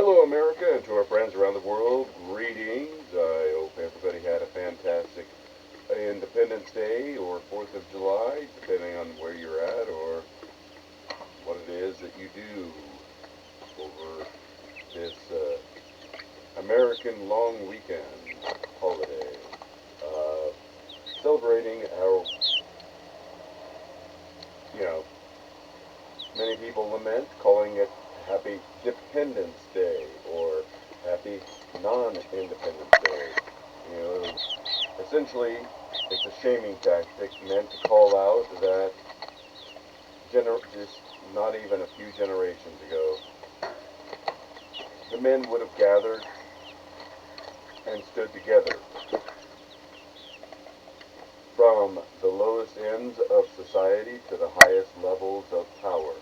Hello, America, and to our friends around the world, greetings. I hope everybody had a fantastic Independence Day or 4th of July, depending on where you're at or what it is that you do over this American long weekend holiday. Uh, Celebrating our, you know, many people lament calling it Happy Dependence Day or Happy Non-Independence Day. You know, essentially, it's a shaming tactic meant to call out that just not even a few generations ago, the men would have gathered and stood together from the lowest ends of society to the highest levels of power,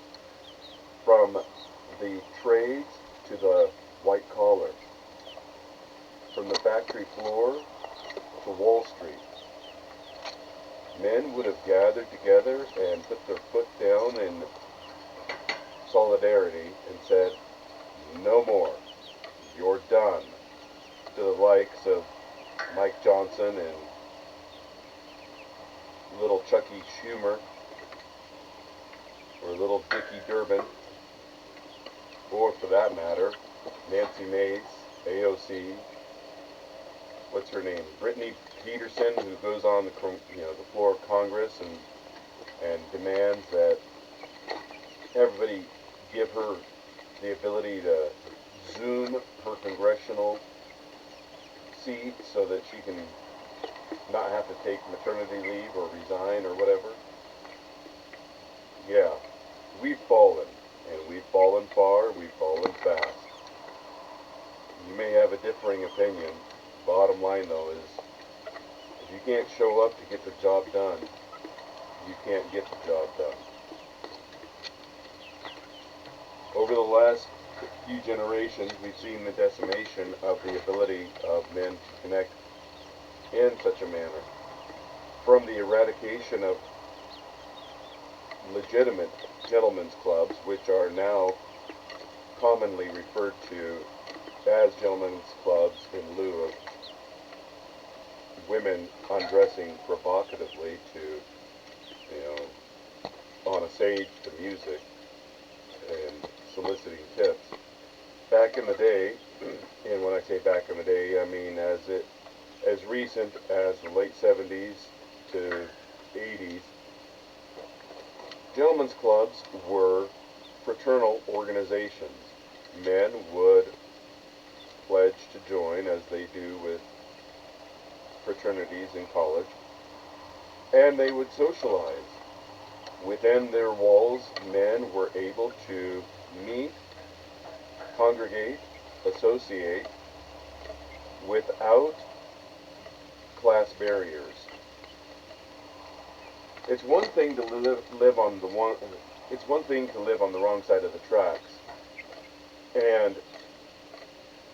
from the trades to the white collar, from the factory floor to Wall Street. Men would have gathered together and put their foot down in solidarity and said, no more, you're done, to the likes of Mike Johnson and little Chucky Schumer or little Dickie Durbin, or for that matter, Nancy Mace, AOC, what's her name, Brittany Peterson, who goes on the floor of Congress and demands that everybody give her the ability to Zoom her congressional seat so that she can not have to take maternity leave or resign or whatever. Yeah, we've fallen, and we've fallen far, we've fallen fast. You may have a differing opinion. Bottom line, though, is if you can't show up to get the job done, you can't get the job done. Over the last few generations, we've seen the decimation of the ability of men to connect in such a manner. From the eradication of legitimate gentlemen's clubs, which are now commonly referred to as gentlemen's clubs in lieu of women undressing provocatively to, on a stage to music and soliciting tips. Back in the day, and when I say back in the day, I mean as recent as the late 70s to 80s, gentlemen's clubs were fraternal organizations. Men would pledge to join, as they do with fraternities in college, and they would socialize. Within their walls, men were able to meet, congregate, associate without class barriers. It's one thing to live on the one. It's one thing to live on the wrong side of the tracks and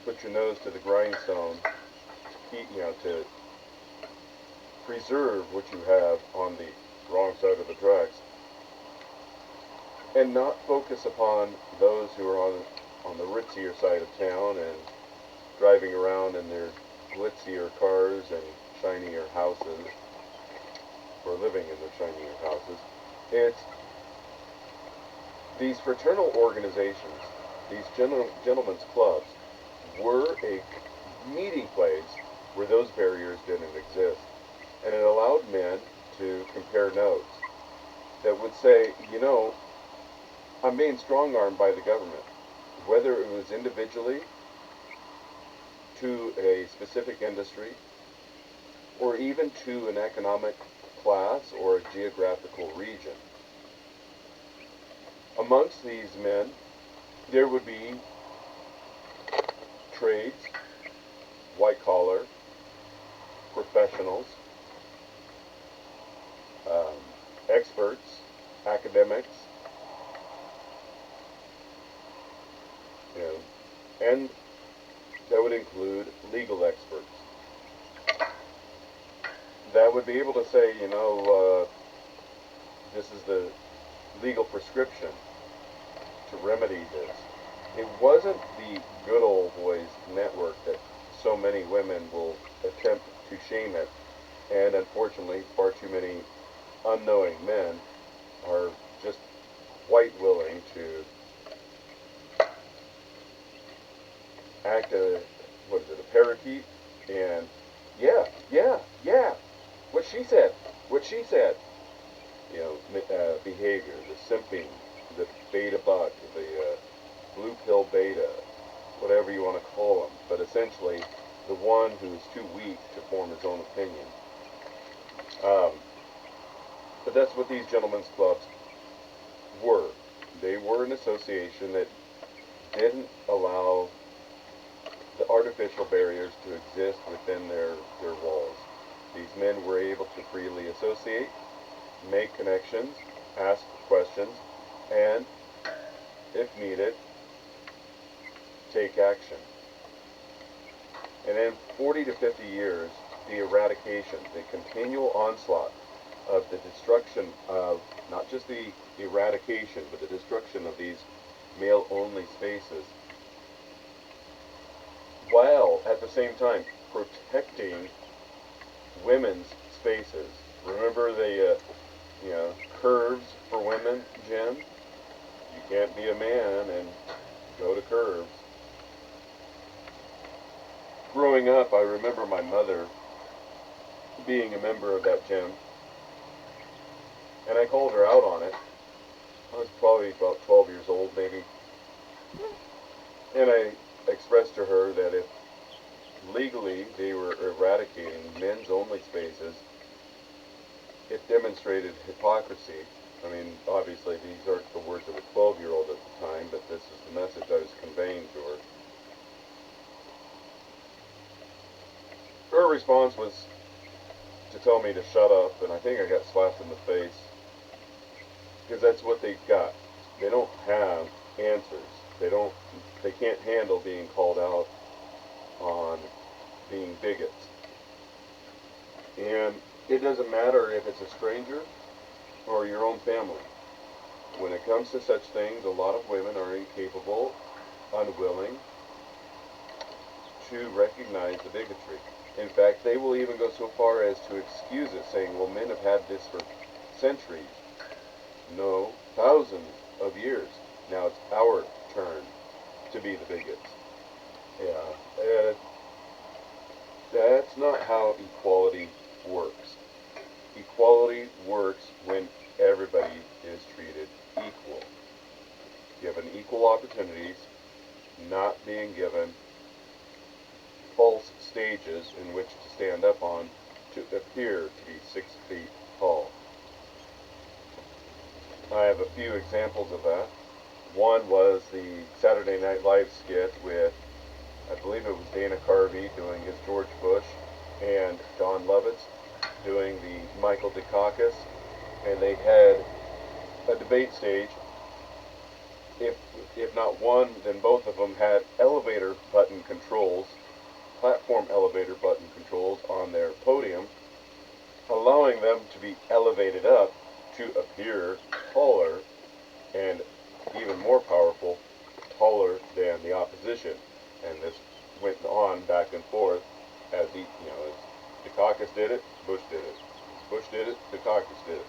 put your nose to the grindstone to keep, to preserve what you have on the wrong side of the tracks, and not focus upon those who are on the ritzier side of town and driving around in their glitzier cars and shinier houses, or living in their shinier houses. It's these fraternal organizations, these gentlemen's clubs, were a meeting place where those barriers didn't exist. And it allowed men to compare notes that would say, I'm being strong-armed by the government, whether it was individually to a specific industry or even to an economic class or a geographical region. Amongst these men, there would be trades, white-collar, professionals, experts, academics, and that would include legal experts. That would be able to say, this is the legal prescription to remedy this. it wasn't the good old boys network that so many women will attempt to shame it, and unfortunately, far too many unknowing men are just quite willing to act a, what is it, a parakeet, and yeah, what she said, what she said, you know, behavior, the simping, the beta buck, the blue pill beta, whatever you want to call them, but essentially the one who's too weak to form his own opinion. Um, but that's what these gentlemen's clubs were. They were an association that didn't allow the artificial barriers to exist within their walls. These men were able to freely associate, make connections, ask questions, and, if needed, take action. And in 40 to 50 years, the eradication, the continual onslaught of the destruction of not just the eradication, but the destruction of these male-only spaces, while at the same time protecting women's spaces. Remember the curves for women, Jen? You can't be a man and go to curves. Growing up, I remember my mother being a member of that gym, and I called her out on it. I was probably about 12 years old, maybe. And I expressed to her that if legally they were eradicating men's only spaces, it demonstrated hypocrisy. I mean, obviously these aren't the words of a 12-year-old at the time, but this is the message I was conveying to her. Her response was to tell me to shut up, and I think I got slapped in the face, because that's what they've got. They don't have answers. They can't handle being called out on being bigots. And it doesn't matter if it's a stranger or your own family. When it comes to such things, a lot of women are incapable, unwilling to recognize the bigotry. In fact, they will even go so far as to excuse it, saying, well, men have had this for centuries. No, thousands of years. Now it's our turn to be the bigots. Yeah, that's not how equality works. Equality works when everybody is treated equal. Given equal opportunities, not being given false stages in which to stand up on to appear to be 6 feet tall. I have a few examples of that. One was the Saturday Night Live skit with, I believe it was Dana Carvey doing his George Bush and Don Lovitz doing the Michael Dukakis, and they had a debate stage. If not one, then both of them had elevator button controls, platform elevator button controls on their podium, allowing them to be elevated up to appear taller and even more powerful, taller than the opposition. And this went on back and forth as as Dukakis did it, Bush did it. Bush did it, Dukakis did it.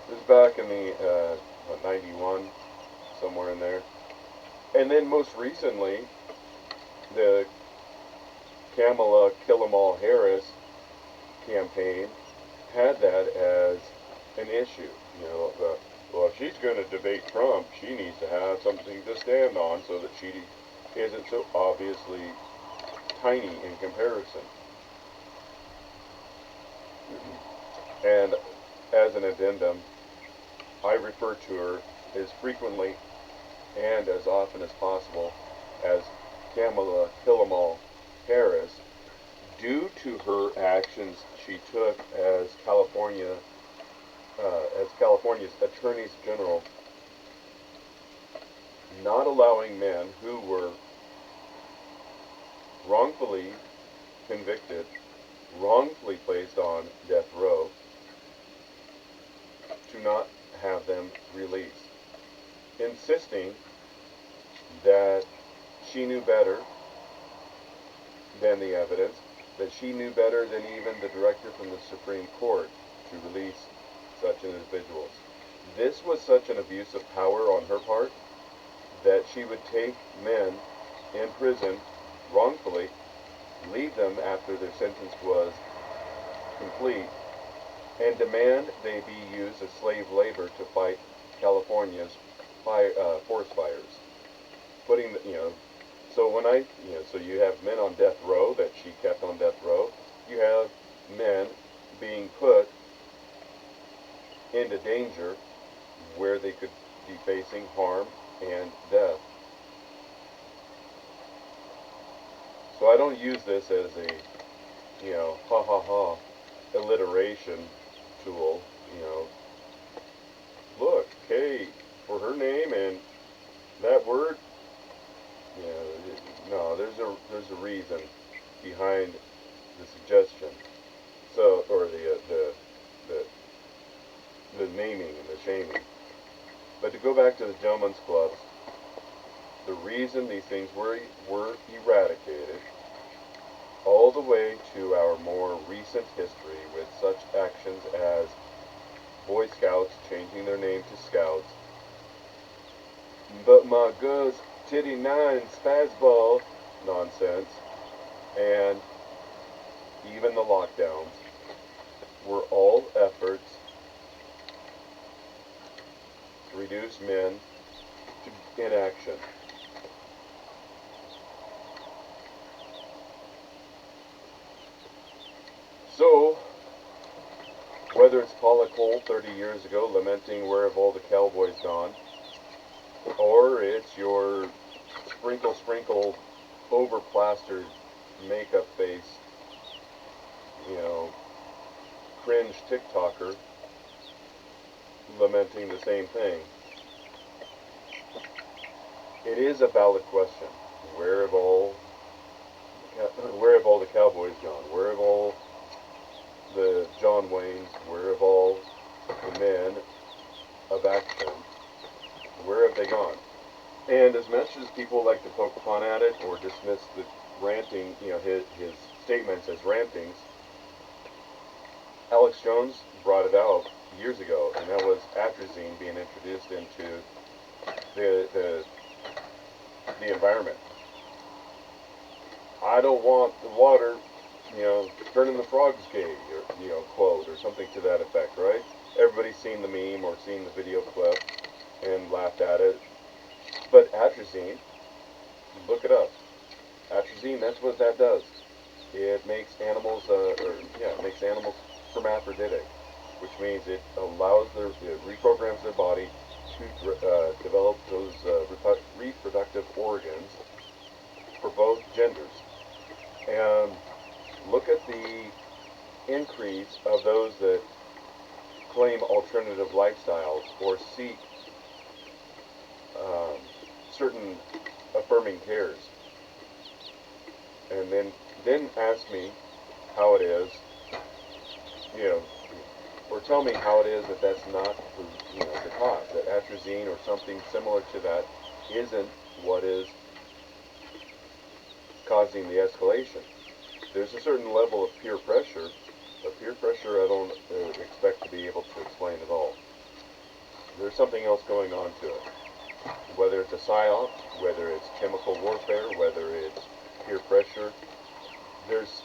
This is back in the 91, somewhere in there. And then most recently, the Kamala Kill-Em-All Harris campaign had that as an issue. Well, if she's going to debate Trump, she needs to have something to stand on so that she isn't so obviously tiny in comparison. And as an addendum, I refer to her as frequently and as often as possible as Kamala Kill-Em-All Harris, due to her actions she took as California's attorneys general, not allowing men who were wrongfully convicted, wrongfully placed on death row, to not have them released, insisting she knew better than the evidence, that she knew better than even the director from the Supreme Court to release such individuals. This was such an abuse of power on her part that she would take men in prison wrongfully, leave them after their sentence was complete, and demand they be used as slave labor to fight California's forest fires. Putting, so when so you have men on death row that she kept on death row. You have men being put into danger where they could be facing harm and death. So I don't use this as a, ha ha ha, alliteration tool. Look, K for her name and that word. No, there's a reason behind the suggestion. So, or the naming and the shaming. But to go back to the gentlemen's clubs, the reason these things were eradicated all the way to our more recent history with such actions as Boy Scouts changing their name to Scouts, but my girl's titty nine spazball nonsense, and even the lockdowns were all efforts to reduce men to inaction. So, whether it's Paula Cole 30 years ago lamenting where have all the cowboys gone, or it's your sprinkle over plastered makeup face, cringe TikToker lamenting the same thing, it is a valid question. Where have all the cowboys gone? Where have all the John Waynes? Where have all the men of action? Where have they gone? And as much as people like to poke fun at it or dismiss the ranting, his statements as rantings, Alex Jones brought it out years ago, and that was atrazine being introduced into the environment. I don't want the water, turning the frogs gay, or, quote, or something to that effect, right? Everybody's seen the meme or seen the video clip and laughed at it. But atrazine, look it up. Atrazine, that's what that does. It makes animals, it makes animals hermaphroditic, which means it reprograms their body to develop those reproductive organs for both genders. And look at the increase of those that claim alternative lifestyles or seek certain affirming cares, and then ask me how it is, or tell me how it is that that's not the cause, that atrazine or something similar to that isn't what is causing the escalation. There's a certain level of peer pressure, but peer pressure I don't expect to be able to explain at all. There's something else going on to it. Whether it's a psyop, whether it's chemical warfare, whether it's peer pressure, there's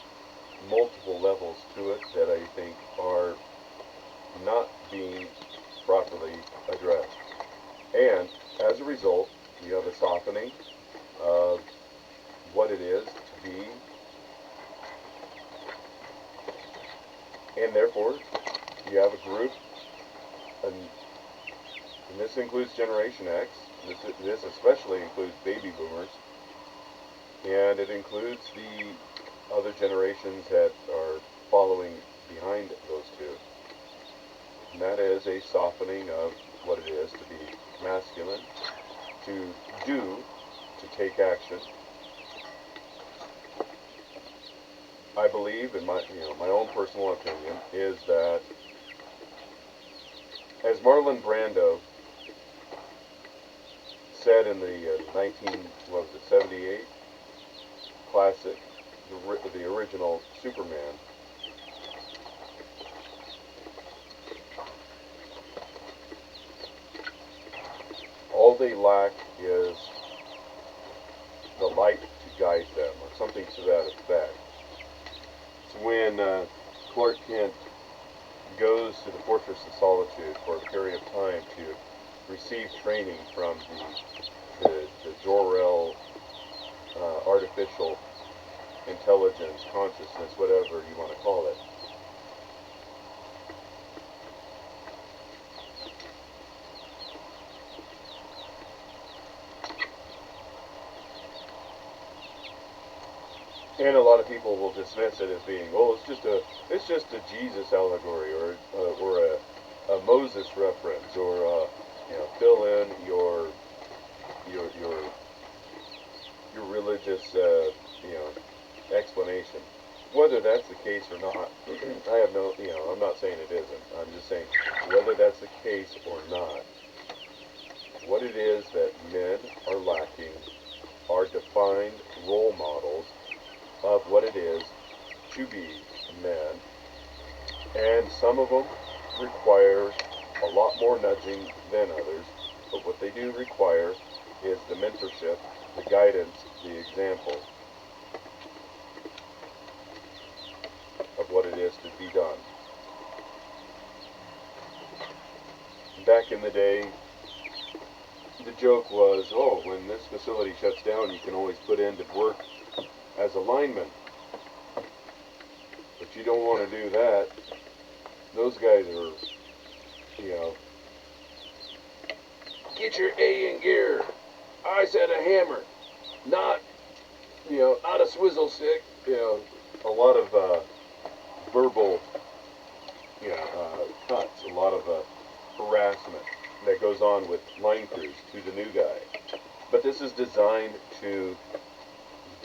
multiple levels to it that I think are not being properly addressed. And as a result, you have a softening of what it is to be, and therefore you have a group, and this includes Generation X, this especially includes baby boomers, and it includes the other generations that are following behind those two. And that is a softening of what it is to be masculine, to do, to take action. I believe, in my own personal opinion, is that as Marlon Brando said in the 78 classic, the original Superman, all they lack is the light to guide them, or something to that effect. It's when Clark Kent goes to the Fortress of Solitude for a period of time to receive training from the Jor-El artificial intelligence, consciousness, whatever you want to call it. And a lot of people will dismiss it as being, oh, it's just a Jesus allegory, or a Moses reference, or fill in your religious explanation. Whether that's the case or not, I have no, I'm not saying it isn't. I'm just saying whether that's the case or not. What it is that men are lacking are defined role models of what it is to be men, and some of them require a lot more nudging than others, but what they do require is the mentorship, the guidance, the example of what it is to be done. Back in the day, the joke was, oh, when this facility shuts down, you can always put in to work as a lineman. But you don't want to do that. Those guys are, get your A in gear. I said a hammer, not a swizzle stick. A lot of verbal, cuts, a lot of harassment that goes on with line crews to the new guy. But this is designed to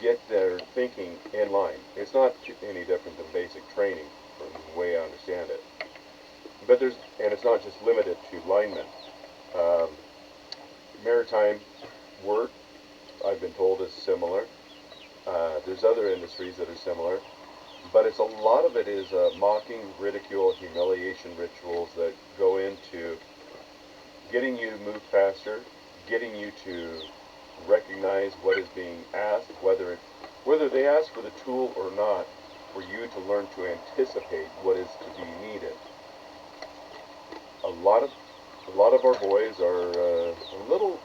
get their thinking in line. It's not any different than basic training, from the way I understand it. But and it's not just limited to linemen. Maritime work, I've been told, is similar. There's other industries that are similar, but a lot of it is mocking, ridicule, humiliation rituals that go into getting you to move faster, getting you to recognize what is being asked, whether they ask for the tool or not, for you to learn to anticipate what is to be needed. A lot of our boys are a little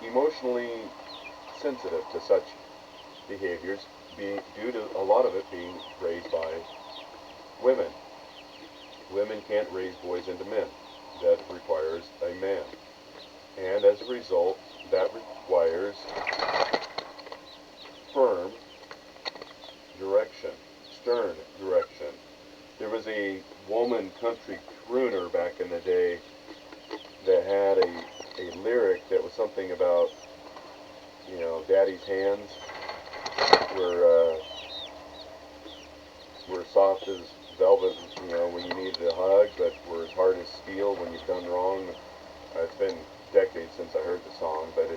emotionally sensitive to such behaviors, due to a lot of it being raised by women. Women can't raise boys into men. That requires a man. And as a result, that requires firm direction, stern direction. There was a woman country crooner back in the day that had a lyric that was something about, daddy's hands were soft as velvet, when you needed a hug, but were as hard as steel when you've done wrong. It's been decades since I heard the song, but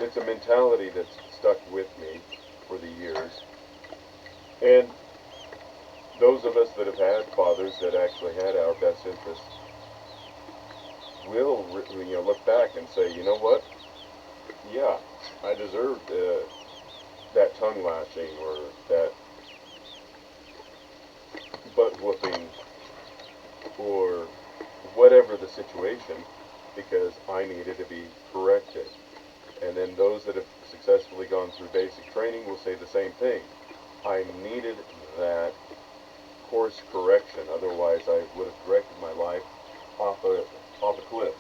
it's a mentality that's stuck with me for the years. And those of us that have had fathers that actually had our best interests will, look back and say, you know what? Yeah, I deserved that tongue lashing, or that butt whooping, or whatever the situation, because I needed to be corrected. And then those that have successfully gone through basic training will say the same thing. I needed that course correction, otherwise I would have directed my life off a cliff.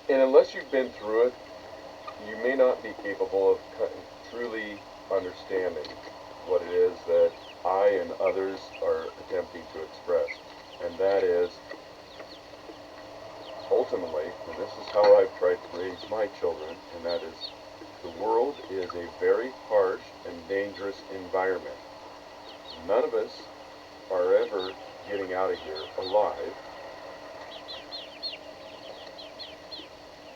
And unless you've been through it, you may not be capable of truly understanding what it is that I and others are attempting to express. And that is, ultimately, and this is how I've tried to raise my children, and that is, the world is a very harsh and dangerous environment. None of us are ever getting out of here alive,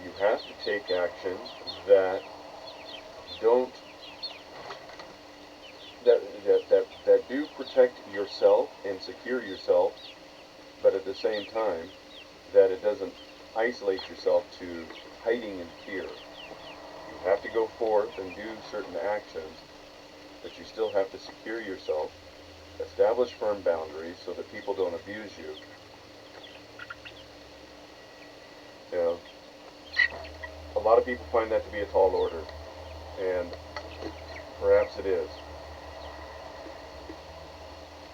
you have to take actions that don't that do protect yourself and secure yourself, but at the same time that it doesn't isolate yourself to hiding in fear. You have to go forth and do certain actions, but you still have to secure yourself, establish firm boundaries so that people don't abuse you. You know, a lot of people find that to be a tall order, and perhaps it is.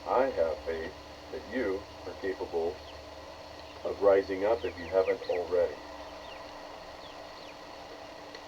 I have faith that you are capable of rising up if you haven't already.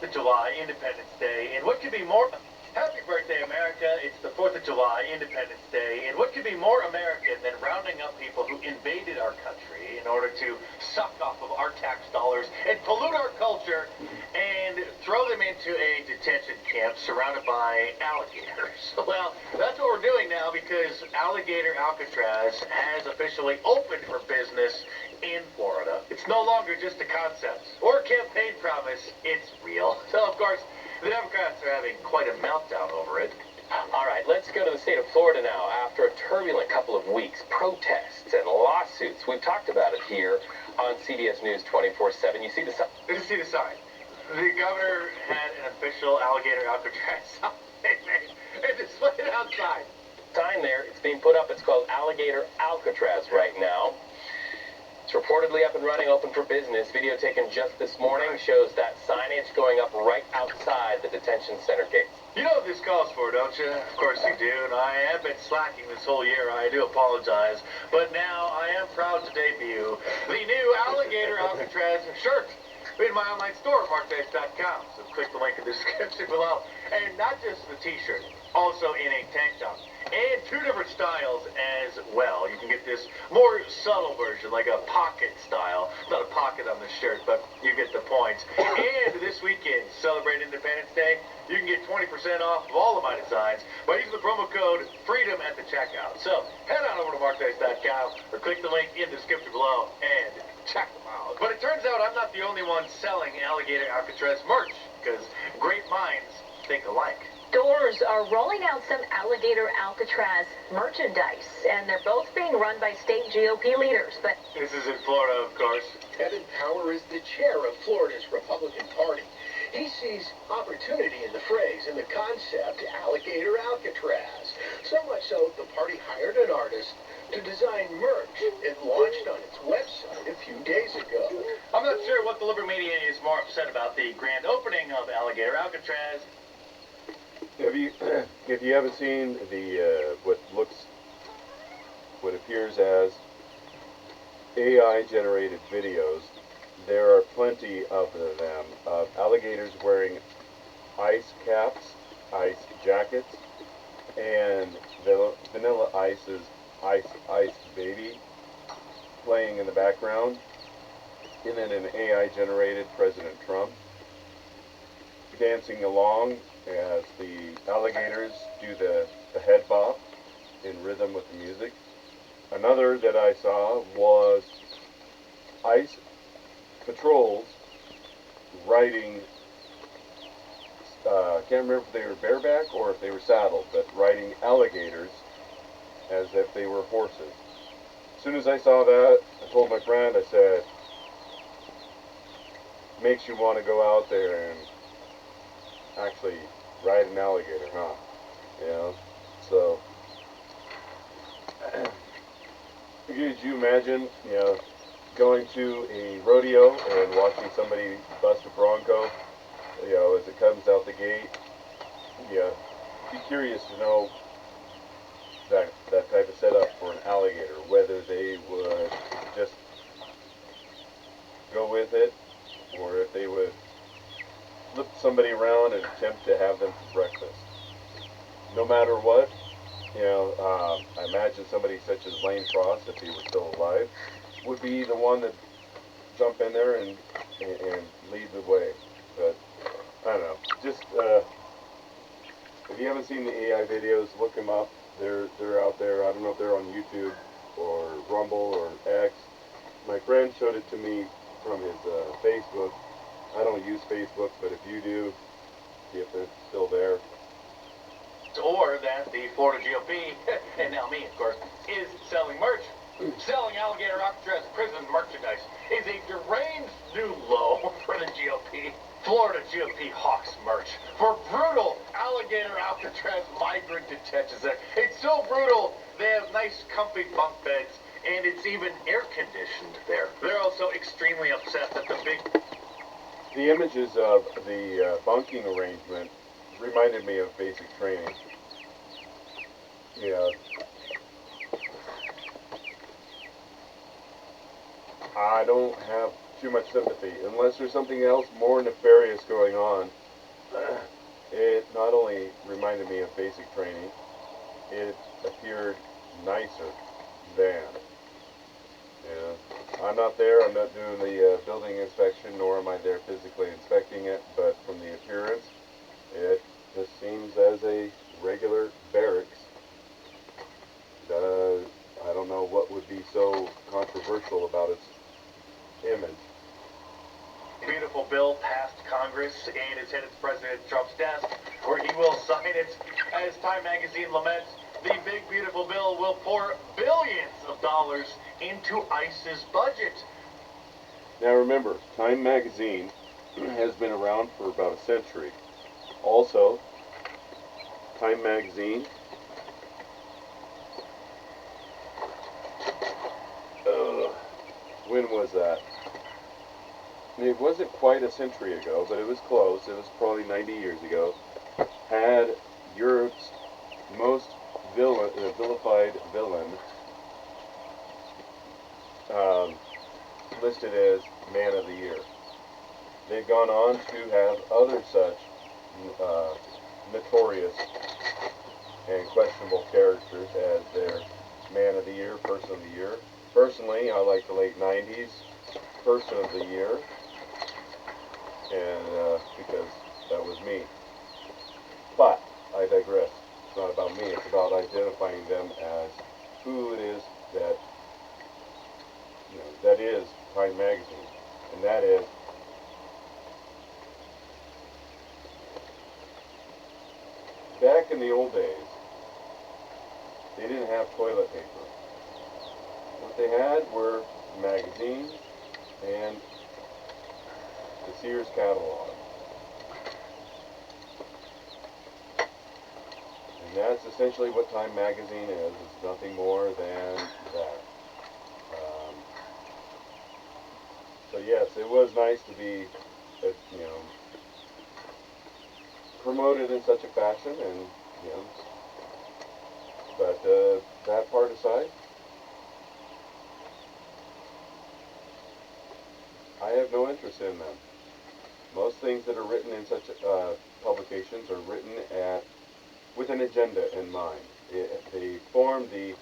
The July Independence Day, and what could be more... Happy birthday, America. It's the 4th of July, Independence Day, and what could be more American than rounding up people who invaded our country in order to suck off of our tax dollars and pollute our culture and throw them into a detention camp surrounded by alligators. Well, that's what we're doing now because Alligator Alcatraz has officially opened for business in Florida. It's no longer just a concept or a campaign promise. It's real. So, of course, the Democrats are having quite a meltdown over it. All right, let's go to the state of Florida now. After a turbulent couple of weeks, protests and lawsuits. We've talked about it here on CBS News 24/7. You see the sign? You see the sign. The governor had an official Alligator Alcatraz sign made and displayed outside. Sign there. It's being put up. It's called Alligator Alcatraz right now. It's reportedly up and running, open for business. Video taken just this morning shows that signage going up right outside the detention center gates. You know what this calls for, don't you? Of course you do, and I have been slacking this whole year. I do apologize. But now I am proud to debut the new Alligator Alcatraz shirt in my online store, markbase.com. So click the link in the description below. And not just the t-shirt, also in a tank top. And 2 different styles as well. You can get this more subtle version, like a pocket style. Not a pocket on the shirt, but you get the point. And this weekend, celebrate Independence Day, you can get 20% off of all of my designs by using the promo code FREEDOM at the checkout. So head on over to markbase.com or click the link in the description below and check them out. But it turns out I'm not the only one selling Alligator Alcatraz merch, because great minds think alike. Stores are rolling out some Alligator Alcatraz merchandise, and they're both being run by state GOP leaders. But this is in Florida, of course. Kevin Power is the chair of Florida's Republican Party. He sees opportunity in the phrase and the concept Alligator Alcatraz. So much so, the party hired an artist to design merch and launched on its website a few days ago. I'm not sure what the liberal media is more upset about, the grand opening of Alligator Alcatraz. If you haven't seen the what appears as AI generated videos, there are plenty of them of alligators wearing ice caps, ice jackets, and the Vanilla Ice's Ice Baby playing in the background, and then an AI generated President Trump dancing along as the alligators do the head bop in rhythm with the music. Another that I saw was ICE patrols riding, I can't remember if they were bareback or if they were saddled, but riding alligators as if they were horses. As soon as I saw that, I told my friend, I said, makes you want to go out there and actually ride an alligator, huh? You know, so could you imagine, you know, going to a rodeo and watching somebody bust a bronco, you know, as it comes out the gate? Yeah, be curious to know that type of setup for an alligator, whether they would just go with it or if they would flip somebody around and attempt to have them for breakfast. No matter what, you know, I imagine somebody such as Lane Frost, if he were still alive, would be the one that jump in there and lead the way. But I don't know. Just if you haven't seen the AI videos, look them up. They're out there. I don't know if they're on YouTube. or Rumble or X. My friend showed it to me from his Facebook. I don't use Facebook, but if you do, see if they're still there. Or that the Florida GOP, and now me, of course, is selling merch. Selling alligator Alcatraz prison merchandise is a deranged new low for the GOP. Florida GOP hawks merch for brutal alligator Alcatraz migrant detention center. It's so brutal, they have nice comfy bunk beds, and it's even air conditioned there. They're also extremely upset that The images of the bunking arrangement reminded me of basic training. Yeah. I don't have too much sympathy. Unless there's something else more nefarious going on, it not only reminded me of basic training, it appeared nicer than. Yeah. I'm not there, I'm not doing the building inspection, nor am I there physically inspecting it, but from the appearance, it just seems as a regular barracks. I don't know what would be so controversial about its image. beautiful bill passed Congress and is headed to President Trump's desk, where he will sign it. As Time magazine laments, the big beautiful bill will pour billions of dollars into ICE's budget. Now remember, Time magazine has been around for about a century. Also, Time magazine when was that? It wasn't quite a century ago, but it was close. It was probably 90 years ago. Had Europe's most vilified villain listed as Man of the Year. They've gone on to have other such notorious and questionable characters as their Man of the Year, Person of the Year. Personally, I like the late 90s Person of the Year, and because that was me. But I digress. It's not about me. It's about identifying them as who it is that that is Time magazine, and that is back in the old days. They didn't have toilet paper. What they had were magazines and the Sears catalog. And that's essentially what Time magazine is. It's nothing more than that. So yes, it was nice to be, promoted in such a fashion, and but that part aside, I have no interest in them. Most things that are written in such publications are written with an agenda in mind. They form the,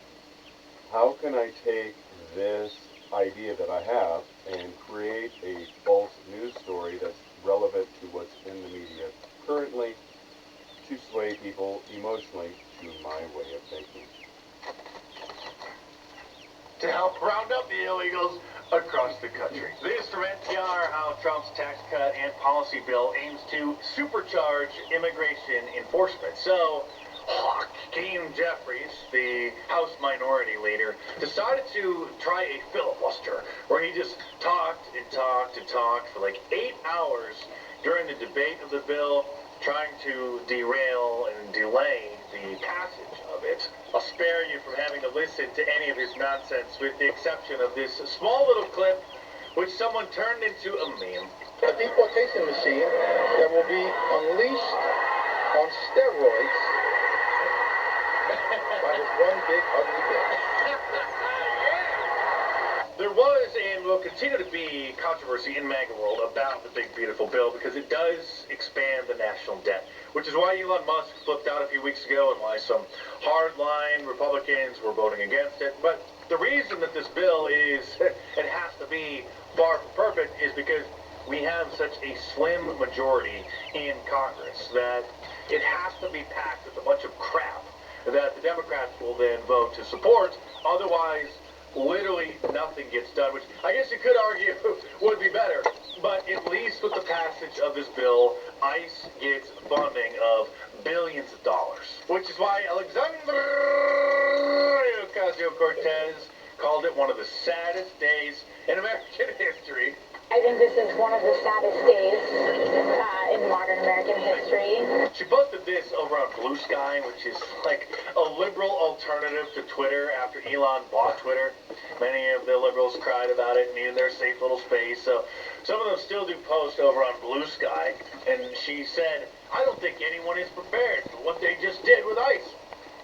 how can I take this idea that I have and create a false news story that's relevant to what's in the media currently to sway people emotionally to my way of thinking. To help round up the illegals across the country. This from NPR, how Trump's tax cut and policy bill aims to supercharge immigration enforcement. So, Hakeem Jeffries, the House Minority Leader, decided to try a filibuster where he just talked and talked and talked for like 8 hours during the debate of the bill, trying to derail and delay the passage of it. I'll spare you from having to listen to any of his nonsense, with the exception of this small little clip, which someone turned into a meme. A deportation machine that will be unleashed on steroids by this one big ugly bill. There was and will continue to be controversy in MAGA world about the big beautiful bill because it does expand the national debt, which is why Elon Musk flipped out a few weeks ago and why some hardline Republicans were voting against it. But the reason that this bill is, it has to be far from perfect, is because we have such a slim majority in Congress that it has to be packed with a bunch of crap that that the Democrats will then vote to support. Otherwise, literally nothing gets done, which I guess you could argue would be better. But at least with the passage of this bill, ICE gets funding of billions of dollars. Which is why Alexandria Ocasio-Cortez called it one of the saddest days in American history. I think this is one of the saddest days in modern American history. She posted this over on Blue Sky, which is like a liberal alternative to Twitter after Elon bought Twitter. Many of the liberals cried about it and needed their safe little space, so some of them still do post over on Blue Sky. And she said, "I don't think anyone is prepared for what they just did with ICE.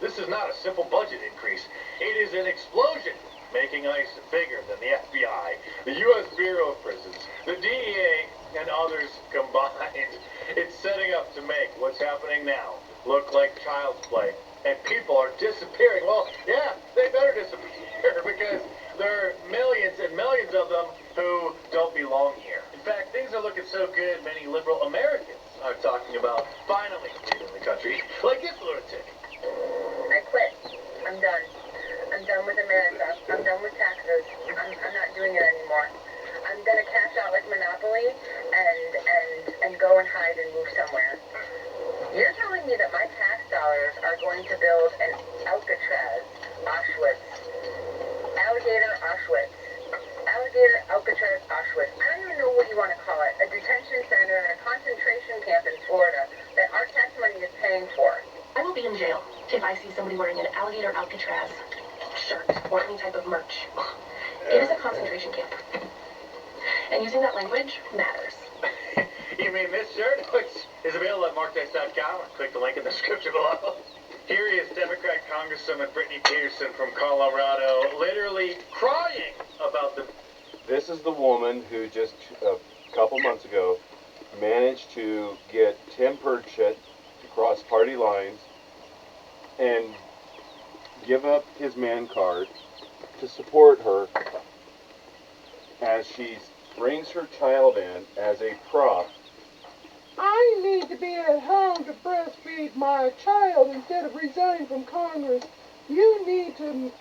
This is not a simple budget increase. It is an explosion, making ICE bigger than the FBI, the U.S. Bureau of Prisons, the DEA, and others combined. It's setting up to make what's happening now look like child's play, and people are disappearing." Well, yeah, they better disappear because there are millions and millions of them who don't belong here. In fact, things are looking so good, many liberal Americans are talking about finally leaving the country, like this lunatic. I quit. I'm done. I'm done with America. I'm done with taxes. I'm not doing it anymore. I'm gonna cash out like Monopoly and go and hide and move somewhere. You're telling me that my tax dollars are going to build an Alcatraz, Auschwitz, alligator Auschwitz, alligator Alcatraz Auschwitz. I don't even know what you want to call it. A detention center, a concentration camp in Florida that our tax money is paying for. I will be in jail if I see somebody wearing an alligator Alcatraz shirt or any type of merch. It is a concentration camp. And using that language matters. You mean this shirt, which is available at markdice.com. Click the link in the description below. Here is Democrat Congresswoman Brittany Peterson from Colorado, literally crying about the... This is the woman who just a couple months ago managed to get Tim Burchett to cross party lines and give up his man card to support her as she brings her child in as a prop. I need to be at home to breastfeed my child instead of resigning from Congress. You need to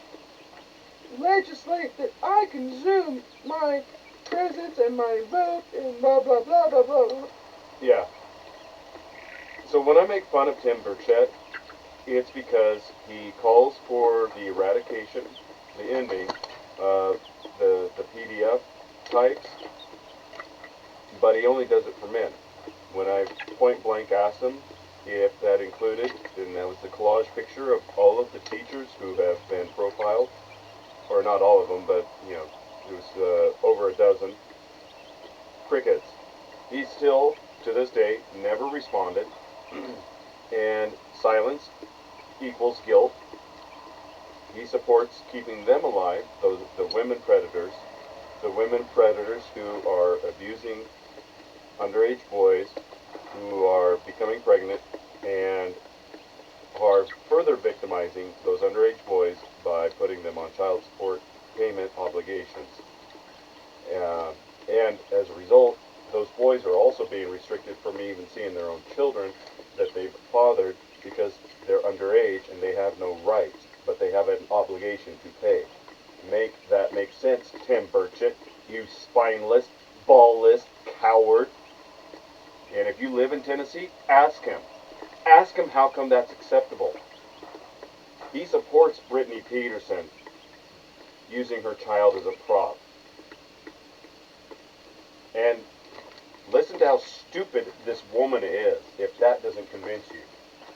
legislate that I can Zoom my presence and my vote and blah, blah, blah, blah, blah, blah. Yeah. So when I make fun of Tim Burchett, it's because he calls for the eradication, the ending of the PDF types, but he only does it for men. When I point blank asked him if that included, then that was the collage picture of all of the teachers who have been profiled, or not all of them, but you know, it was over a dozen. Crickets. He still, to this day, never responded, and silence equals guilt. He supports keeping them alive, those the women predators who are abusing underage boys who are becoming pregnant and are further victimizing those underage boys by putting them on child support payment obligations. And as a result, those boys are also being restricted from even seeing their own children that they've fathered because they're underage and they have no rights, but they have an obligation to pay. Make that make sense, Tim Burchett, you spineless, ballless coward. And if you live in Tennessee, ask him. Ask him how come that's acceptable. He supports Brittany Peterson using her child as a prop. And listen to how stupid this woman is, if that doesn't convince you.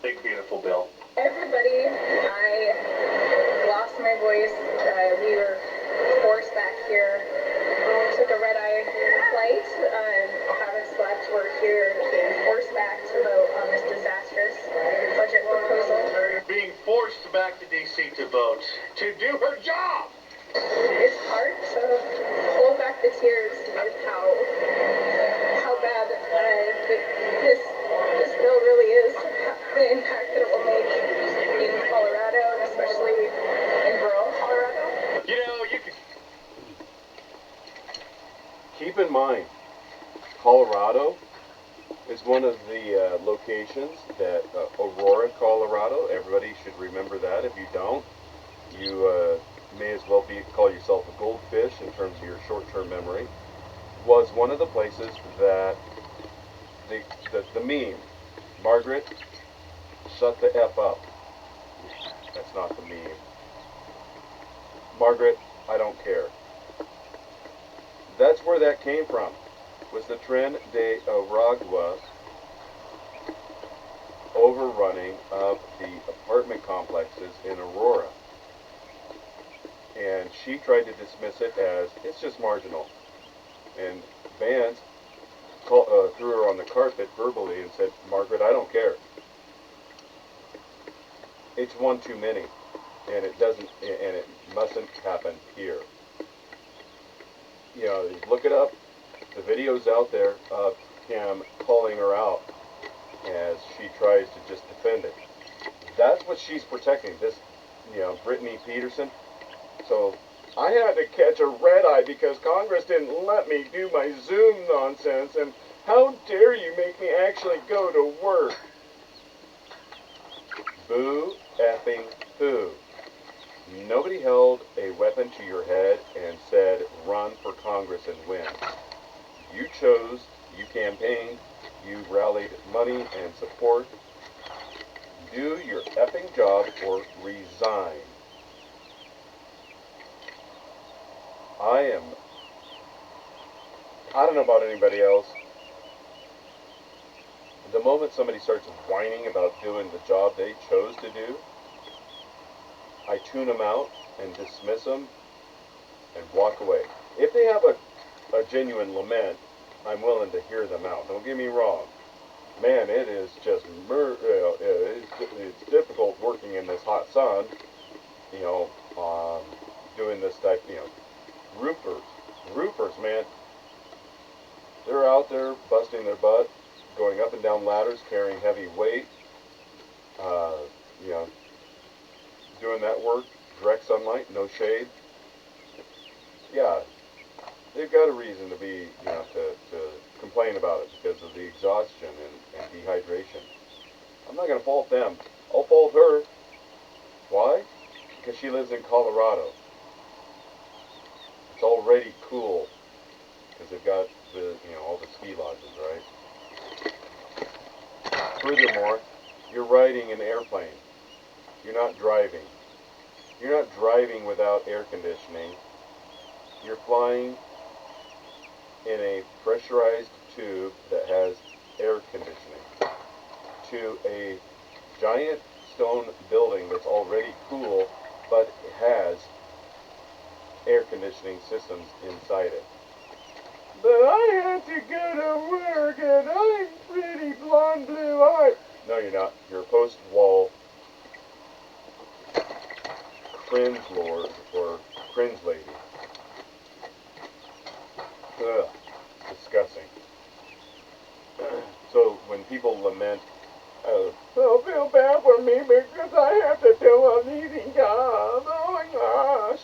Big, beautiful bill. Everybody, I lost my voice. We were forced back here. Took a red-eye flight. Haven't slept. We're here forced back to vote on this disastrous budget proposal. Being forced back to D.C. to vote, to do her job. It's hard to hold back the tears with how bad this bill really is, the impact that it will make in Colorado, and especially in rural Colorado. You know, you can... Keep in mind, Colorado is one of the locations that Aurora, Colorado, everybody should remember that short-term memory, was one of the places that the meme, Margaret, shut the F up. That's not the meme. Margaret, I don't care. That's where that came from, was the Tren de Aragua overrunning of the apartment complexes in Aurora. And she tried to dismiss it as, it's just marginal. And Vance threw her on the carpet verbally and said, Margaret, I don't care. It's one too many, and it mustn't happen here. You know, look it up. The video's out there of him calling her out as she tries to just defend it. That's what she's protecting. This, Brittany Peterson. So I had to catch a red eye because Congress didn't let me do my Zoom nonsense, and how dare you make me actually go to work? Boo effing who? Nobody held a weapon to your head and said, run for Congress and win. You chose, you campaigned, you rallied money and support. Do your effing job or resign. I don't know about anybody else. The moment somebody starts whining about doing the job they chose to do, I tune them out and dismiss them and walk away. If they have a genuine lament, I'm willing to hear them out. Don't get me wrong. Man, it is just, it's difficult working in this hot sun, doing this type, roofers, man. They're out there busting their butt, going up and down ladders, carrying heavy weight, doing that work, direct sunlight, no shade. Yeah, they've got a reason to be, to complain about it because of the exhaustion and dehydration. I'm not going to fault them. I'll fault her. Why? Because she lives in Colorado. It's already cool because they've got all the ski lodges, right? Furthermore, you're riding an airplane. You're not driving. You're not driving without air conditioning. You're flying in a pressurized tube that has air conditioning to a giant stone building that's already cool, but has air conditioning systems inside it. But I have to go to work and I'm pretty blonde blue-eyed. No, you're not. You're a post-wall cringe lord or cringe lady. Ugh, disgusting. So when people lament, don't feel bad for me because I have to do an easy job. Oh my gosh.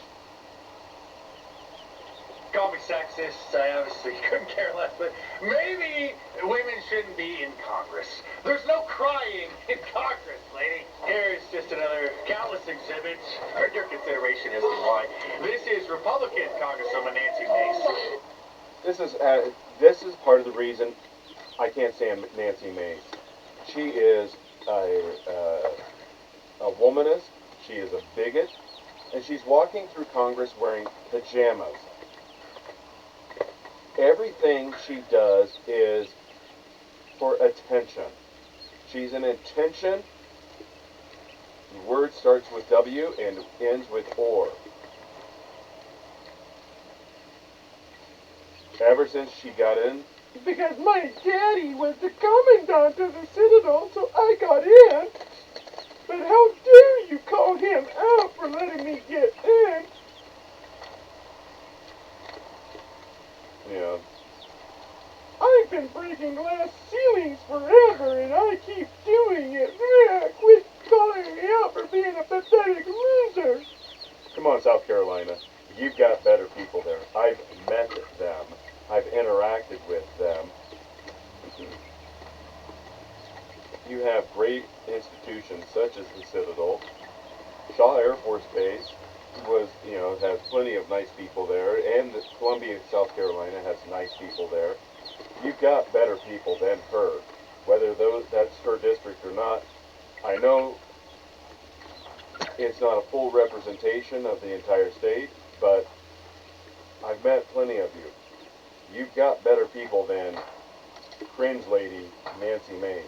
Call me sexist, I obviously couldn't care less, but maybe women shouldn't be in Congress. There's no crying in Congress, lady. Here's just another countless exhibit for your consideration as to why. This is Republican Congresswoman Nancy Mace. This is part of the reason I can't stand Nancy Mace. She is a womanist, she is a bigot, and she's walking through Congress wearing pajamas. Everything she does is for attention. She's an attention. The word starts with W and ends with or. Ever since she got in, Because my daddy was the commandant of the Citadel, so I got in. But how dare you call him out for letting me get in? yeah, I've been breaking glass ceilings forever, and I keep doing it. Quit calling me out for being a pathetic loser. come on, South Carolina. You've got better people there. I've met them. I've interacted with them. You have great institutions such as the Citadel, Shaw Air Force Base, was, has plenty of nice people there, and Columbia, South Carolina has nice people there. You've got better people than her, whether that's her district or not. I know it's not a full representation of the entire state, but I've met plenty of you. You've got better people than cringe lady Nancy Mace.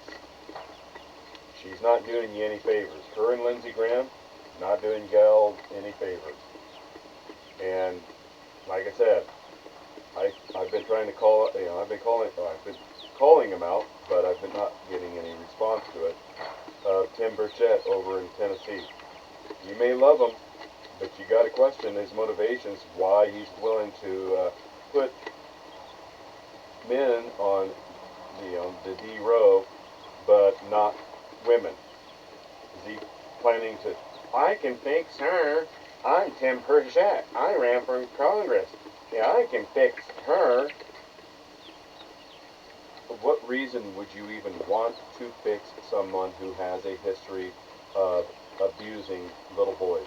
She's not doing you any favors. Her and Lindsey Graham, not doing y'all any favors. And like I said, I've been trying to call, I've been calling him out, but I've been not getting any response to it. Tim Burchett over in Tennessee. You may love him, but you got to question his motivations, why he's willing to put men on the D row, but not women. Is he planning to? I can fix her. I'm Tim Burchett. I ran for Congress. Yeah, I can fix her. For what reason would you even want to fix someone who has a history of abusing little boys?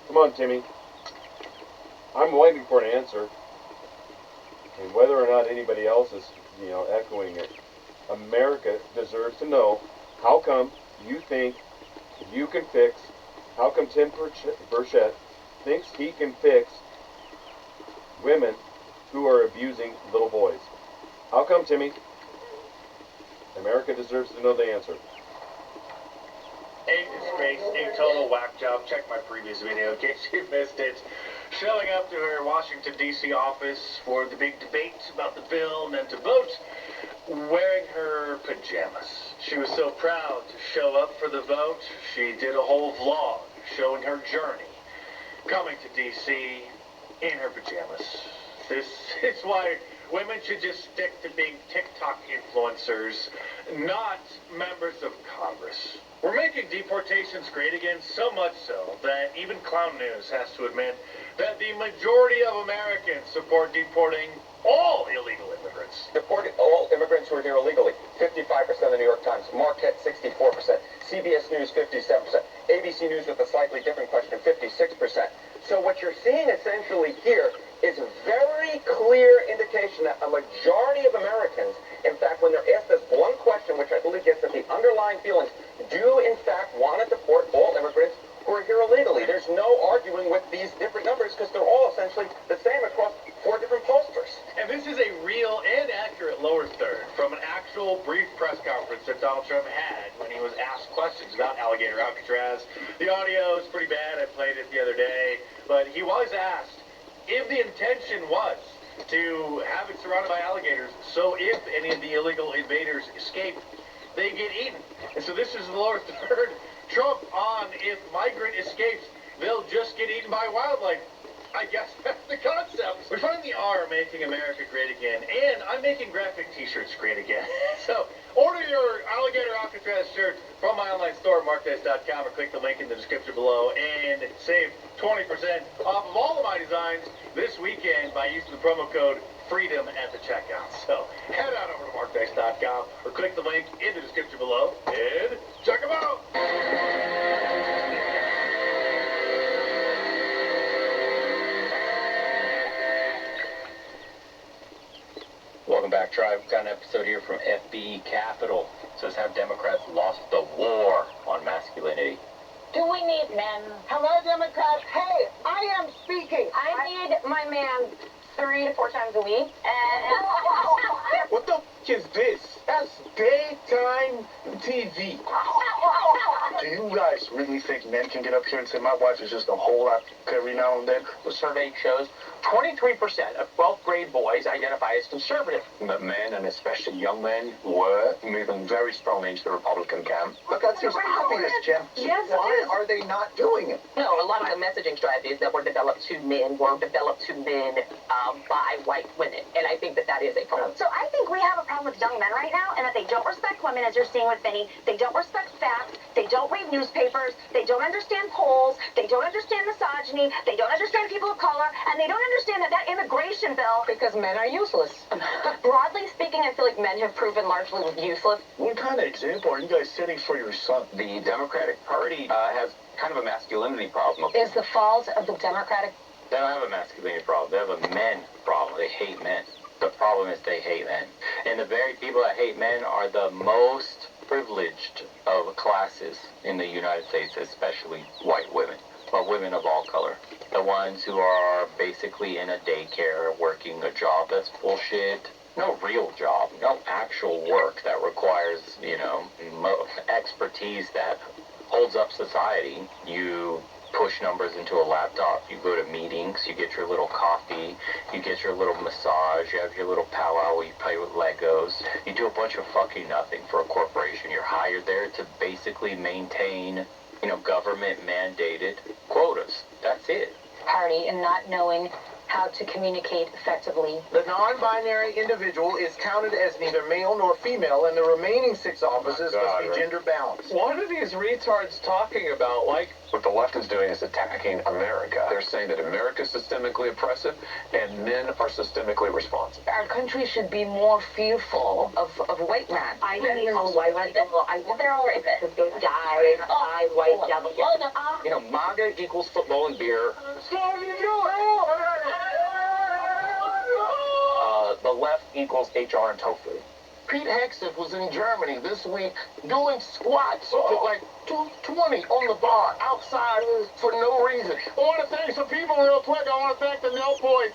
Come on, Timmy. I'm waiting for an answer. And whether or not anybody else is, echoing it, America deserves to know, how come you think you can fix, how come Tim Burchett thinks he can fix women who are abusing little boys? How come, Timmy? America deserves to know the answer. Space, a total whack job. Check my previous video in case you missed it. Showing up to her Washington, D.C. office for the big debate about the bill and then to vote, wearing her pajamas. She was so proud to show up for the vote, she did a whole vlog showing her journey coming to D.C. in her pajamas. This is why women should just stick to being TikTok influencers, not members of Congress. We're making deportations great again, so much so that even Clown News has to admit that the majority of Americans support deporting all illegal immigrants. Deporting all immigrants who are here illegally, 55% of the New York Times, Marquette 64%, CBS News 57%, ABC News with a slightly different question, 56%. So what you're seeing essentially here is a very clear indication that a majority of Americans, in fact, when they're asked this blunt question, which I believe gets at the underlying feelings, do in fact want to deport all immigrants who are here illegally. There's no arguing with these different numbers because they're all essentially the same across 4 different pollsters. And this is a real and accurate lower third from an actual brief press conference that Donald Trump had when he was asked questions about Alligator Alcatraz. The audio is pretty bad. I played it the other day. But he was asked if the intention was to have it surrounded by alligators, so if any of the illegal invaders escape, they get eaten. And so this is the lower third. Trump on if migrant escapes, they'll just get eaten by wildlife. I guess that's the concept. We finally are making America great again, and I'm making graphic t-shirts great again. So order your Alligator Alcatraz shirt from my online store, markdice.com, or click the link in the description below and save 20% off of all of my designs this weekend by using the promo code FREEDOM at the checkout. So head on over to markdice.com or click the link in the description below and check them out. Welcome back, Tribe. We've got an episode here from FBE Capital. It says how Democrats lost the war on masculinity. Do we need men? Hello, Democrats. Hey, I am speaking. I need my man 3 to 4 times a week. What the f*** is this? That's daytime TV. Do you guys really think men can get up here and say my wife is just a whole lot every now and then? The survey shows 23% of 12th grade boys identify as conservative. But men, and especially young men, were moving very strongly into the Republican camp. But that seems obvious, Jim. Yes, it Why is. are they not doing it? No, a lot of the messaging strategies that were developed to men were developed to men by white women. And I think that that is a problem. So I think we have a problem with young men right now, and that they don't respect women, as you're seeing with Vinny. They don't respect facts. They don't don't read newspapers, they don't understand polls, they don't understand misogyny, they don't understand people of color, and they don't understand that immigration bill... Because men are useless. Broadly speaking, I feel like men have proven largely useless. What kind of example are you guys setting for your son? The Democratic Party has kind of a masculinity problem. Is the fault of the Democratic... They don't have a masculinity problem. They have a men problem. They hate men. The problem is they hate men. And the very people that hate men are the most privileged of classes in the United States, especially white women, but women of all color. The ones who are basically in a daycare working a job that's bullshit. No real job, no actual work that requires, expertise that holds up society. You push numbers into a laptop, you go to meetings, you get your little coffee, you get your little massage, you have your little powwow where you play with Legos. You do a bunch of fucking nothing for a corporation. You're hired there to basically maintain, government mandated quotas. That's it. Party and not knowing how to communicate effectively. The non-binary individual is counted as neither male nor female, and the remaining 6 offices must be gender balanced. What are these retards talking about? Like, what the left is doing is attacking America. They're saying that America is systemically oppressive and men are systemically responsible. Our country should be more fearful of white men. I know white devil. I know they're all rapists. Die, white devil. MAGA equals football and beer. The left equals HR and tofu. Pete Hegseth was in Germany this week doing squats with like 220 on the bar outside for no reason. I want to thank some people real quick. I want to thank the Nell Boys,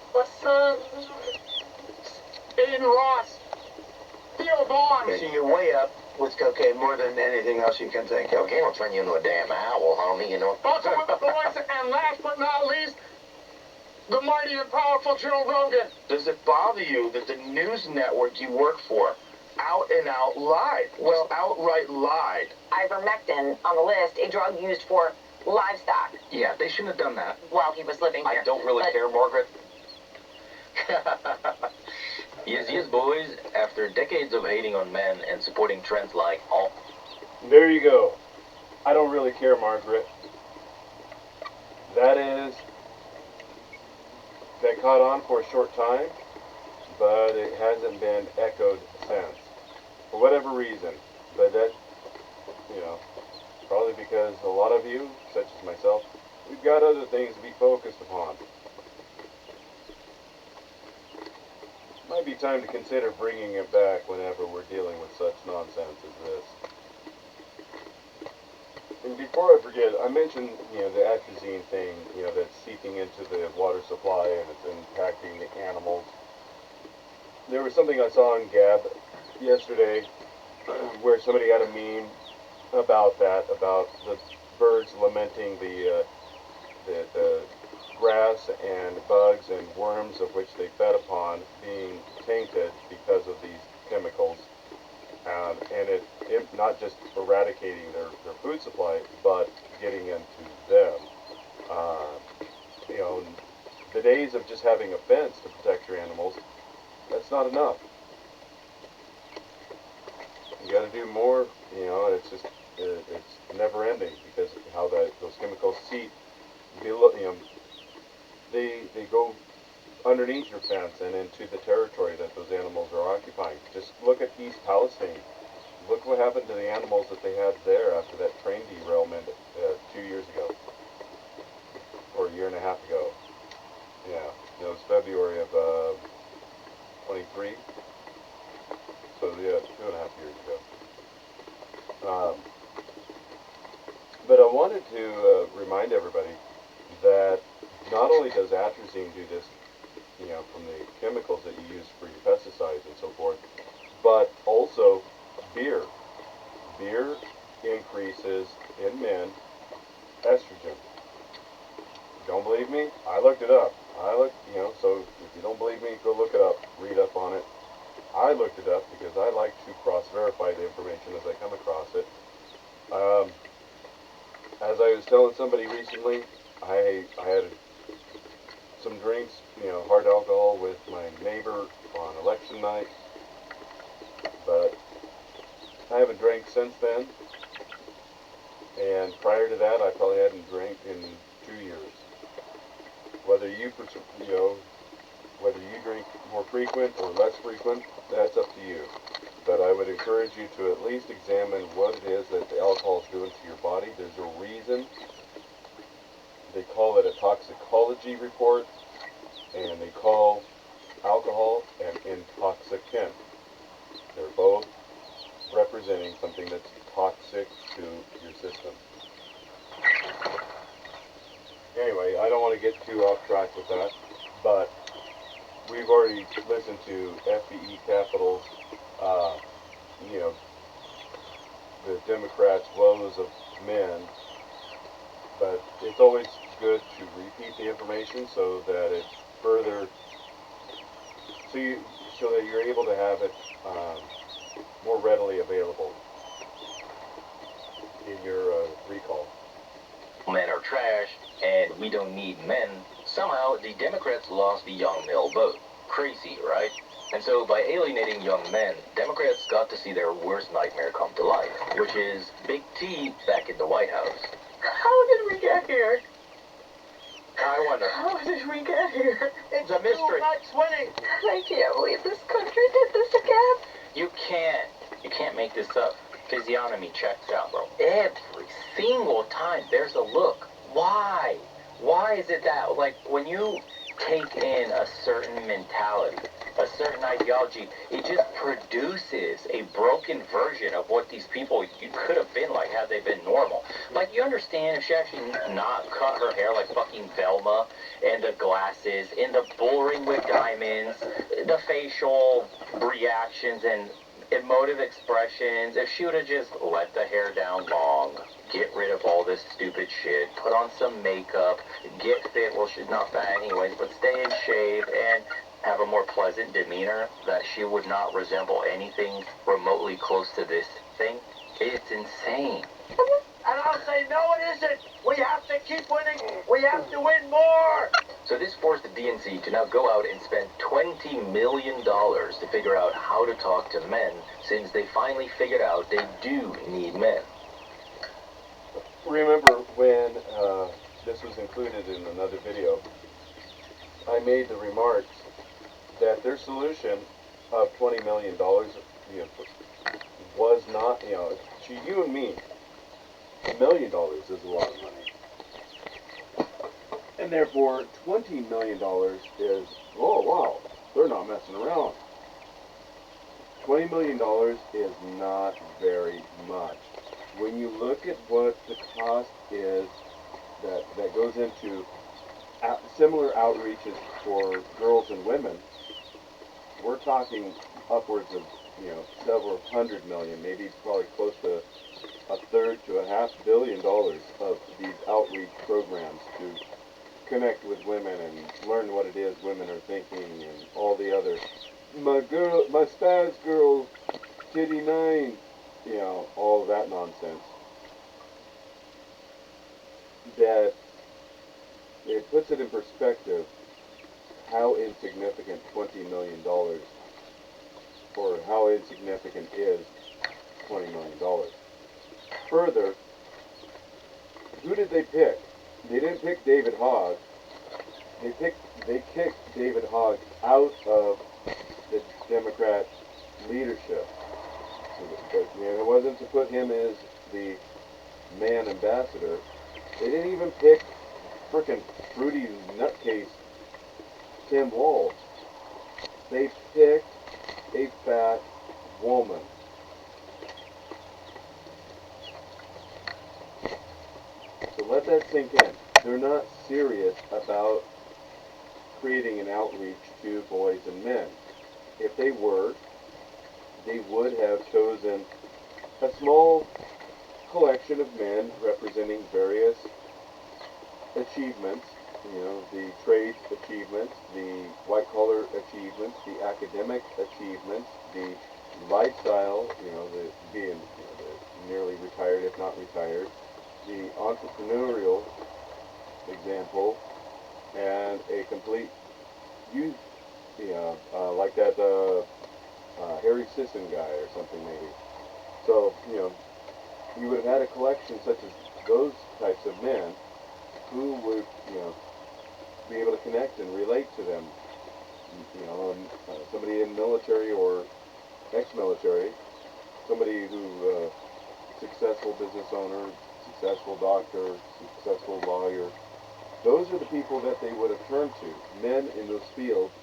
Aiden Ross, Theo Vaughn. So you're way up with cocaine more than anything else you can think of. Cocaine will turn you into a damn owl, homie, Also with the boys, and last but not least, the mighty and powerful Joe Rogan. Does it bother you that the news network you work for out and out lied? Well, outright lied. Ivermectin on the list, a drug used for livestock Yeah, they shouldn't have done that. while he was living here. I don't really care, Margaret. Yes, boys. After decades of hating on men and supporting trends like all... There you go. I don't really care, Margaret. That caught on for a short time, but it hasn't been echoed since. For whatever reason. But that, probably because a lot of you, such as myself, we've got other things to be focused upon. Might be time to consider bringing it back whenever we're dealing with such nonsense as this. And before I forget, I mentioned, the atrazine thing, that's seeping into the water supply and it's impacting the animals. There was something I saw on Gab yesterday where somebody had a meme about that, about the birds lamenting the grass and bugs and worms of which they fed upon being tainted because of these chemicals. And it not just eradicating their food supply, but getting into them. The days of just having a fence to protect your animals, that's not enough. You got to do more. It's just it's never ending because how those chemicals seep below. They go underneath your fence and into the territory that those animals are occupying. Just look at East Palestine. Look what happened to the animals that they had there after that train derailment 2 years ago. Or a year and a half ago. Yeah, it was February of 23. So yeah, 2.5 years ago. But I wanted to remind everybody that not only does atrazine do this, from the chemicals that you use for your pesticides and so forth, but also beer. Beer increases in men estrogen. Don't believe me? I looked it up. So if you don't believe me, go look it up. Read up on it. I looked it up because I like to cross-verify the information as I come across it. As I was telling somebody recently, I had some drinks, hard alcohol with my neighbor on election night, but I haven't drank since then, to that, I probably hadn't drank in 2 years. Whether you drink more frequent or less frequent, that's up to you. But I would encourage you to at least examine what it is that the alcohol is doing to your body. There's a reason. They call it a toxicology report, and they call alcohol an intoxicant. They're both representing something that's toxic to your system. Anyway, I don't want to get too off track with that, but we've already listened to FBE Capital's, the Democrats' woes of men, but it's always good to repeat the information so that it further, so that you're able to have it more readily available in your recall. Men are trash, and we don't need men. Somehow, the Democrats lost the young male vote. Crazy, right? And so, by alienating young men, Democrats got to see their worst nightmare come to life, which is Big T back in the White House. How did we get here? I wonder. How did we get here? It's a mystery. I can't believe this country did this again. You can't make this up. Physiognomy checks out, bro. Every single time there's a look. Why? Why is it that, like, when you take in a certain mentality, a certain ideology, it just produces a broken version of what these people you could have been like had they been normal. Like, you understand if she actually not cut her hair like fucking Velma, and the glasses, and the bull ring with diamonds, the facial reactions and emotive expressions, if she would have just let the hair down long, get rid of all this stupid shit, put on some makeup, get fit, well, she's not fat anyways, but stay in shape, and have a more pleasant demeanor, that she would not resemble anything remotely close to this thing. It's insane. And I'll say, no, it isn't. We have to keep winning. We have to win more. So this forced the DNC to now go out and spend $20 million to figure out how to talk to men, since they finally figured out they do need men. Remember when this was included in another video, I made the remarks that their solution of $20 million was not, to you and me, $1 million is a lot of money. And therefore, $20 million is, oh wow, they're not messing around. $20 million is not very much. When you look at what the cost is that goes into similar outreaches for girls and women, we're talking upwards of, several hundred million, maybe probably close to a third to $500 million of these outreach programs to connect with women and learn what it is women are thinking and all the other, my spaz girl, titty 9, all that nonsense. That it puts it in perspective how insignificant $20 million, or how insignificant is $20 million. Further, who did they pick? They didn't pick David Hogg. They kicked David Hogg out of the Democrat leadership. It wasn't to put him as the man ambassador. They didn't even pick frickin' fruity nutcase Tim Walz. They picked a fat woman. So let that sink in. They're not serious about creating an outreach to boys and men. If they were, they would have chosen a small collection of men representing various achievements, the trade achievements, the white-collar achievements, the academic achievements, the lifestyle, the being the nearly retired, if not retired, the entrepreneurial example, and a complete youth, like that Harry Sisson guy or something maybe. So, you would have had a collection such as those types of men who would, be able to connect and relate to them. Somebody in military or ex-military, somebody who, successful business owner, successful doctor, successful lawyer. Those are the people that they would have turned to, men in those fields.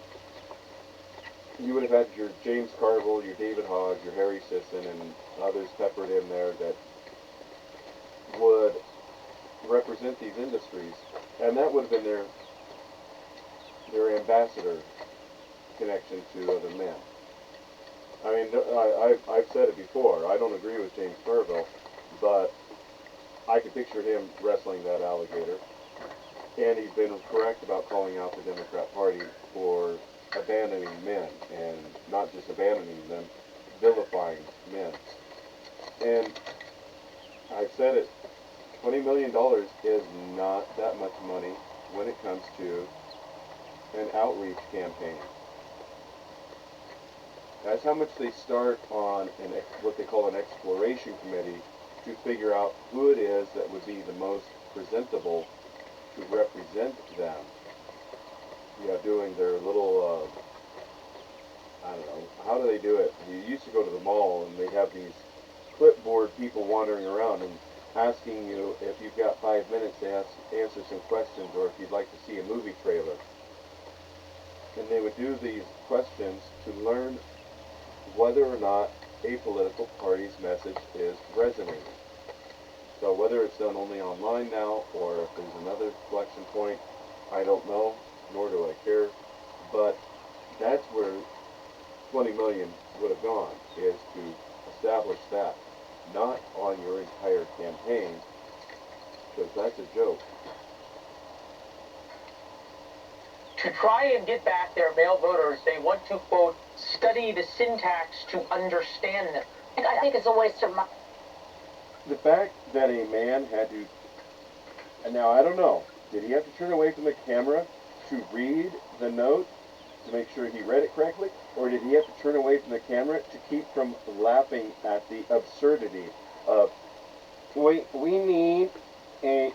You would have had your James Carville, your David Hogg, your Harry Sisson, and others peppered in there that would represent these industries, and that would have been their ambassador connection to other men. I mean, I've said it before, I don't agree with James Carville, but I could picture him wrestling that alligator, and he's been correct about calling out the Democrat Party for abandoning men, and not just abandoning them, vilifying men. And I've said it, $20 million is not that much money when it comes to an outreach campaign. That's how much they start on what they call an exploration committee to figure out who it is that would be the most presentable to represent them. Doing their little, I don't know, how do they do it? You used to go to the mall and they have these clipboard people wandering around and asking you if you've got 5 minutes to answer some questions, or if you'd like to see a movie trailer. And they would do these questions to learn whether or not a political party's message is resonating. So whether it's done only online now, or if there's another collection point, I don't know, nor do I care. But that's where 20 million would have gone, is to establish that. Not on your entire campaign, because that's a joke. To try and get back their male voters, they want to, quote, study the syntax to understand them. I think it's a waste of money. The fact that a man had to, and now I don't know, did he have to turn away from the camera to read the note to make sure he read it correctly? Or did he have to turn away from the camera to keep from laughing at the absurdity of, we need a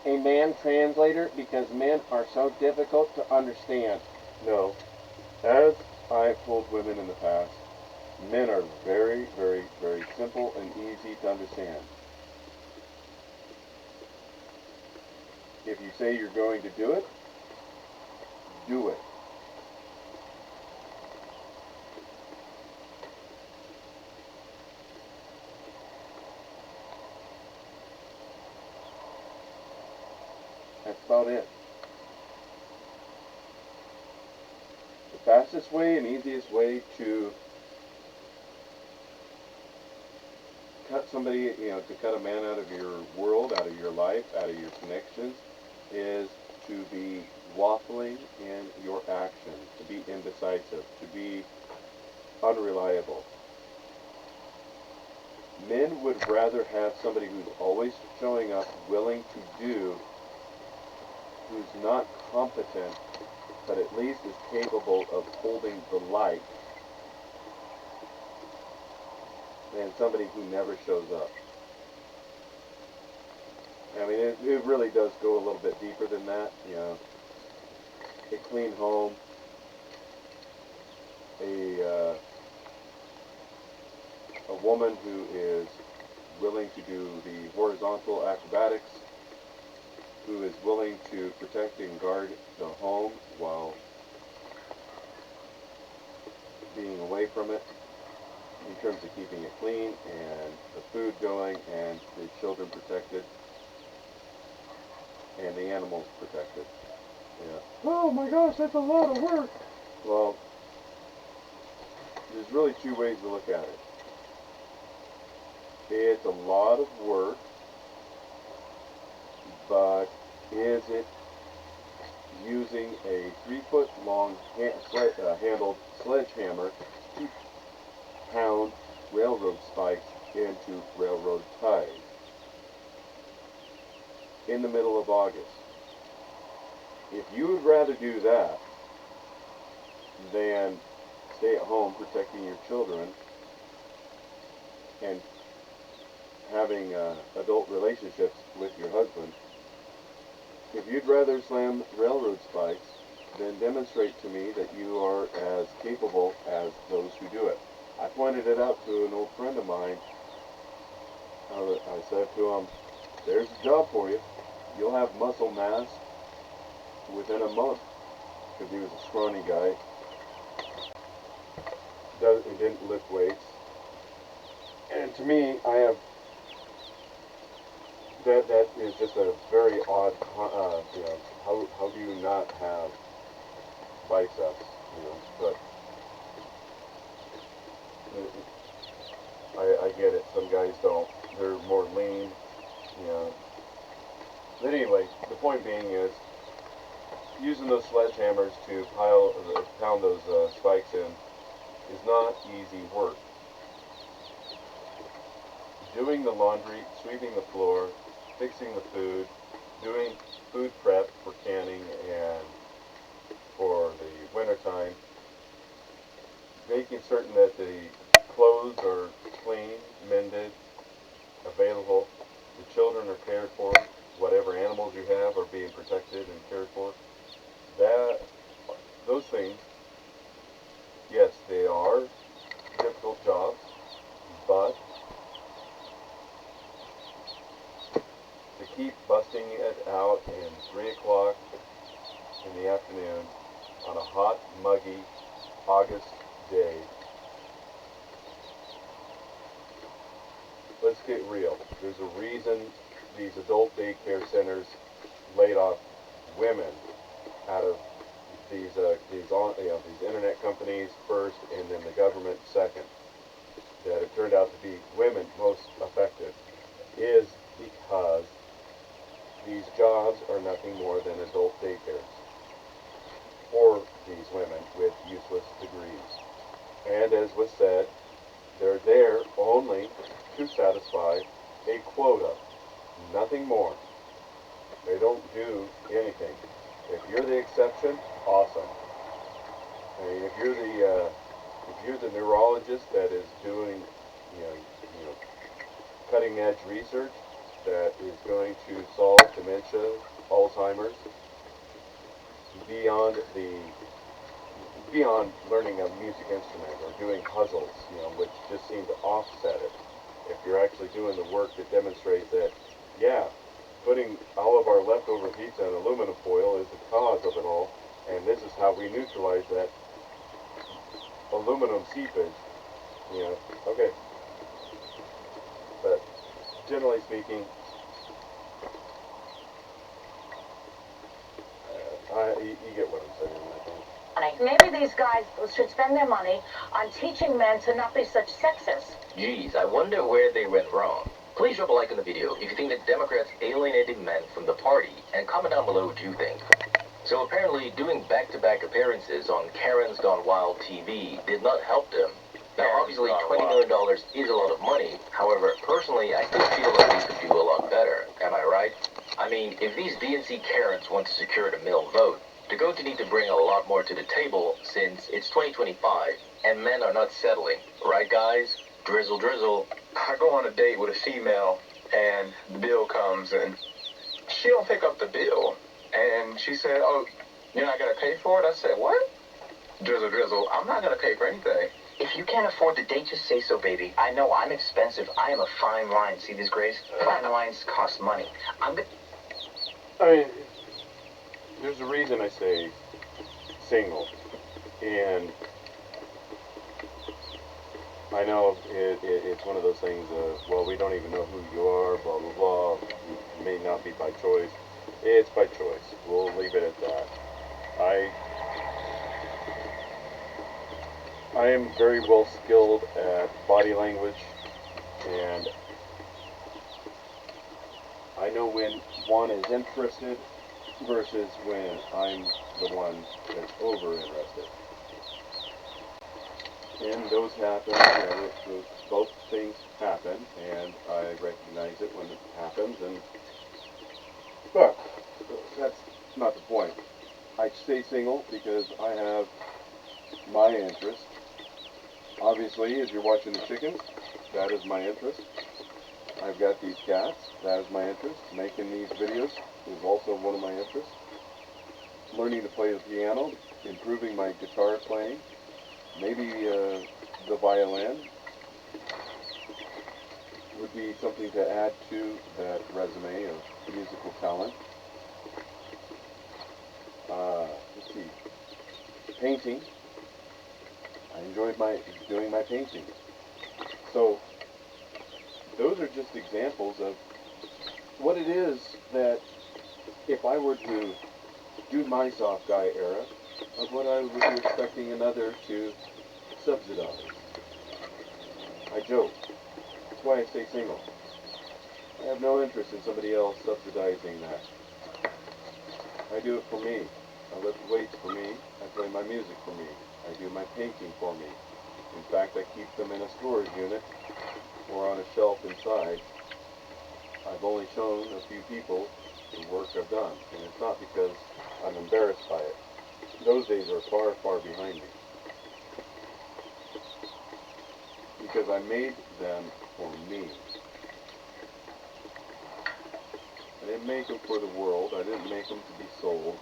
man translator because men are so difficult to understand? No. As I've told women in the past, men are very, very, very simple and easy to understand. If you say you're going to do it, do it. That's about it. The fastest way and easiest way to cut somebody, to cut a man out of your world, out of your life, out of your connections, is to be waffling in your actions, to be indecisive, to be unreliable. Men would rather have somebody who's always showing up, willing to do, who's not competent, but at least is capable of holding the light, than somebody who never shows up. I mean, it really does go a little bit deeper than that. A clean home, a woman who is willing to do the horizontal acrobatics, who is willing to protect and guard the home while being away from it, in terms of keeping it clean and the food going and the children protected and the animals protected. Oh my gosh, that's a lot of work. Well, there's really two ways to look at it. It's a lot of work, but is it using a 3-foot-long handled sledgehammer to pound railroad spikes into railroad ties in the middle of August? If you would rather do that than stay at home protecting your children and having adult relationships with your husband, if you'd rather slam railroad spikes, then demonstrate to me that you are as capable as those who do it. I pointed it out to an old friend of mine. I said to him, there's a job for you. You'll have muscle mass within a month. Because he was a scrawny guy. He didn't lift weights. And to me, I have... That is just a very odd, you know, how do you not have biceps, you know, but I get it, some guys don't, they're more lean, you know, but anyway, the point being is, using those sledgehammers to pound those spikes in is not easy work. Doing the laundry, sweeping the floor, fixing the food, doing food prep for canning and for the wintertime, making certain that the clothes are clean, mended, available, the children are cared for, whatever animals you have are being protected and cared for. Those things, yes, they are difficult jobs, but to keep busting it out in 3 o'clock in the afternoon on a hot, muggy August day, let's get real. There's a reason these adult daycare centers laid off women out of these internet companies first, and then the government second. That it turned out to be women most affected is because these jobs are nothing more than adult daycares for these women with useless degrees. And as was said, they're there only to satisfy a quota, nothing more. They don't do anything. If you're the exception, awesome. I mean, if you're the neurologist that is doing, you know, cutting edge research that is going to solve dementia, Alzheimer's, beyond learning a music instrument or doing puzzles, you know, which just seem to offset it. If you're actually doing the work that demonstrates that, yeah, putting all of our leftover pizza in aluminum foil is the cause of it all, and this is how we neutralize that aluminum seepage, you know, okay. But generally speaking, you get what I'm saying, I think. Maybe these guys should spend their money on teaching men to not be such sexists. Geez, I wonder where they went wrong. Please drop a like on the video if you think that Democrats alienated men from the party, and comment down below what you think. So apparently, doing back-to-back appearances on Karen's Gone Wild TV did not help them. Now, obviously, $20 million is a lot of money. However, personally, I still feel like they could do a lot better. Am I right? I mean, if these DNC Karens want to secure the male vote, they're going to need to bring a lot more to the table since it's 2025 and men are not settling. Right, guys? Drizzle, drizzle. I go on a date with a female, and the bill comes, and she don't pick up the bill. And she said, oh, you're not going to pay for it? I said, what? Drizzle, drizzle, I'm not going to pay for anything. If you can't afford the date, just say so, baby. I know I'm expensive. I am a fine wine. See these grays? Fine wines cost money. I mean, there's a reason I say single, and I know it's one of those things of, well, we don't even know who you are, blah, blah, blah. It may not be by choice. It's by choice. We'll leave it at that. I am very well skilled at body language, and I know when one is interested versus when I'm the one that's over interested. And those happen, you know, both things happen, and I recognize it when it happens, but that's not the point. I stay single because I have my interest. Obviously, as you're watching the chickens, that is my interest. I've got these cats. That is my interest. Making these videos is also one of my interests. Learning to play the piano, improving my guitar playing, maybe the violin would be something to add to that resume of musical talent. Let's see. Painting. I enjoyed doing my painting. So those are just examples of what it is that if I were to do my soft guy era, of what I would be expecting another to subsidize. I joke. That's why I stay single. I have no interest in somebody else subsidizing that. I do it for me. I lift weights for me. I play my music for me. I do my painting for me. In fact, I keep them in a storage unit or on a shelf inside. I've only shown a few people the work I've done, and it's not because I'm embarrassed by it. Those days are far, far behind me. Because I made them for me. I didn't make them for the world. I didn't make them to be sold.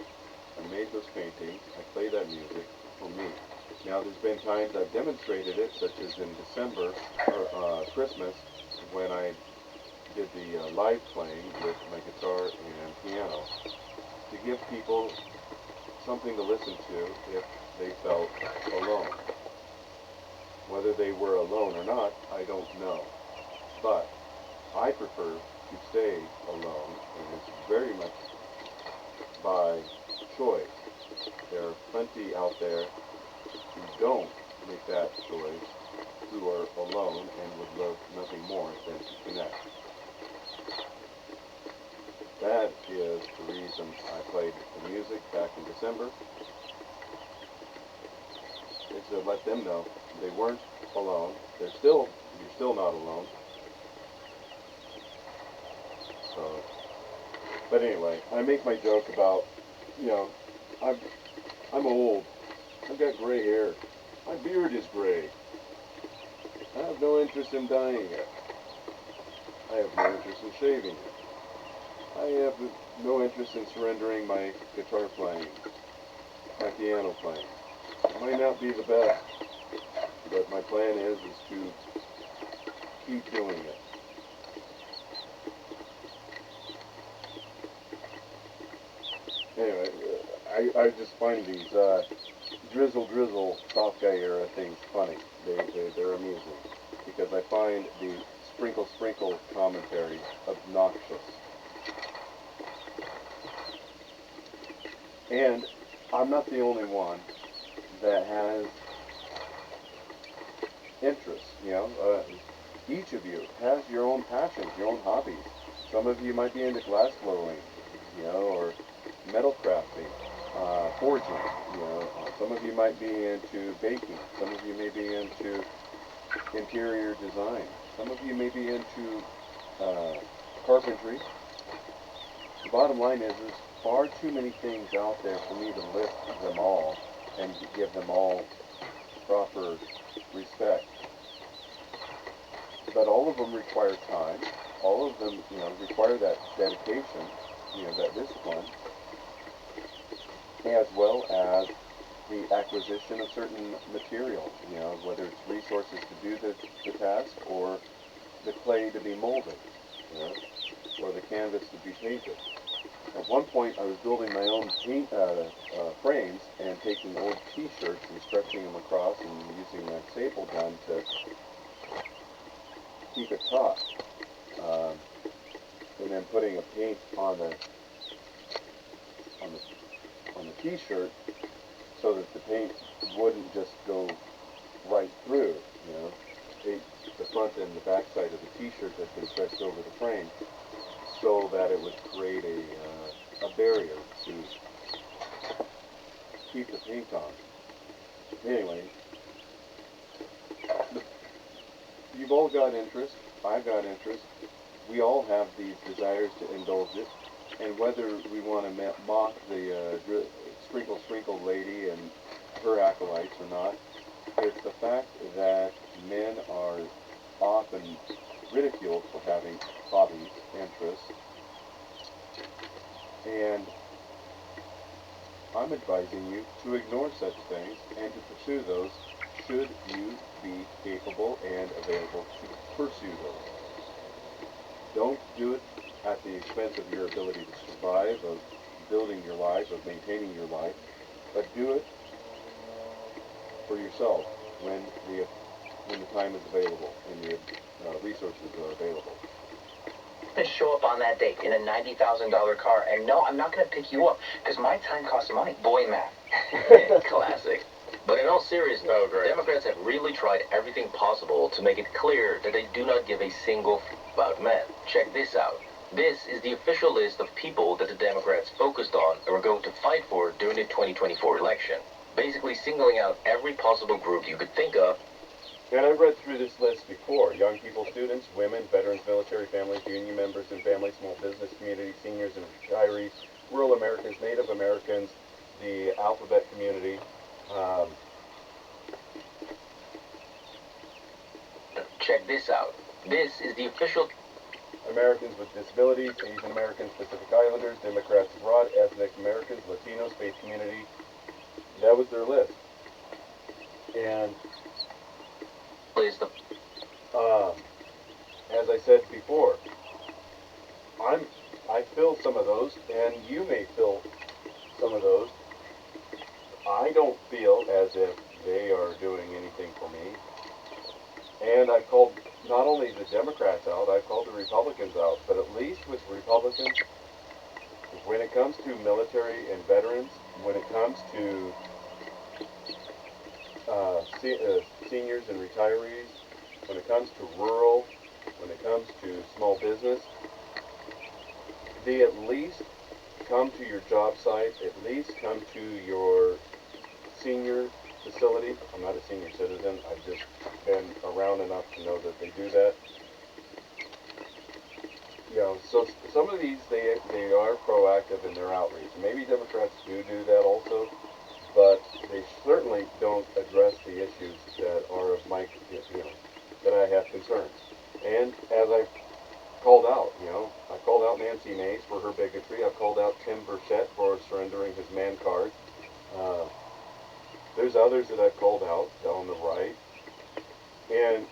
I made those paintings. I play that music for me. Now, there's been times I've demonstrated it, such as in December, or Christmas, when I did the live playing with my guitar and piano, to give people something to listen to if they felt alone. Whether they were alone or not, I don't know. But I prefer to stay alone, and it's very much by choice. There are plenty out there who don't make that choice, who are alone and would love nothing more than to connect. That is the reason I played the music back in December, is to let them know they weren't alone. You're still not alone. So, but anyway, I make my joke about, I'm old. I've got gray hair. My beard is gray. I have no interest in dyeing it. I have no interest in shaving it. I have no interest in surrendering my guitar playing, my piano playing. It might not be the best, but my plan is to keep doing it. Anyway, I just find these drizzle soft guy era things funny. They're amusing because I find the sprinkle commentary obnoxious. And I'm not the only one that has interests, each of you has your own passions, your own hobbies. Some of you might be into glass blowing, or metal crafting, forging, some of you might be into baking, some of you may be into interior design, some of you may be into carpentry. The bottom line is there's far too many things out there for me to list them all and to give them all proper respect. But all of them require time. All of them, require that dedication, that discipline, as well as the acquisition of certain material, whether it's resources to do the task or the clay to be molded, or the canvas to be painted. At one point, I was building my own paint frames and taking old T-shirts and stretching them across and using a staple gun to keep it taut, and then putting a paint on the T-shirt so that the paint wouldn't just go right through. The front and the back side of the T-shirt that's been stretched over the frame, so that it would create a barrier to keep the paint on. Anyway, you've all got interest. I've got interest. We all have these desires to indulge it. And whether we want to mock the sprinkle lady and her acolytes or not, it's the fact that men are often ridiculed for having hobbies, interests, and I'm advising you to ignore such things and to pursue those should you be capable and available to pursue those. Don't do it at the expense of your ability to survive, of building your life, of maintaining your life, but do it for yourself when the time is available and the resources are available. To show up on that date in a $90,000 car, and no, I'm not going to pick you up because my time costs money. Boy math. Classic. But in all seriousness, Democrats have really tried everything possible to make it clear that they do not give a single about men. Check this out. This is the official list of people that the Democrats focused on and were going to fight for during the 2024 election. Basically singling out every possible group you could think of. And I've read through this list before. Young people, students, women, veterans, military families, union members and families, small business community, seniors and retirees, rural Americans, Native Americans, the alphabet community. Check this out. This is the official... Americans with disabilities, Asian Americans, Pacific Islanders, Democrats abroad, ethnic Americans, Latinos, faith community. That was their list. And as I said before, I fill some of those, and you may fill some of those. I don't feel as if they are doing anything for me. And I've called not only the Democrats out, I've called the Republicans out, but at least with Republicans, when it comes to military and veterans, when it comes to seniors and retirees, when it comes to rural, when it comes to small business, they at least come to your job site, at least come to your senior facility. I'm not a senior citizen. I've just been around enough to know that they do that. You know, so some of these, they are proactive in their outreach. Maybe Democrats do that also, but they certainly don't address the issues that are of my, that I have concerns. And as I've called out, I called out Nancy Mace for her bigotry. I've called out Tim Burchett for surrendering his man card. There's others that I've called out on the right. And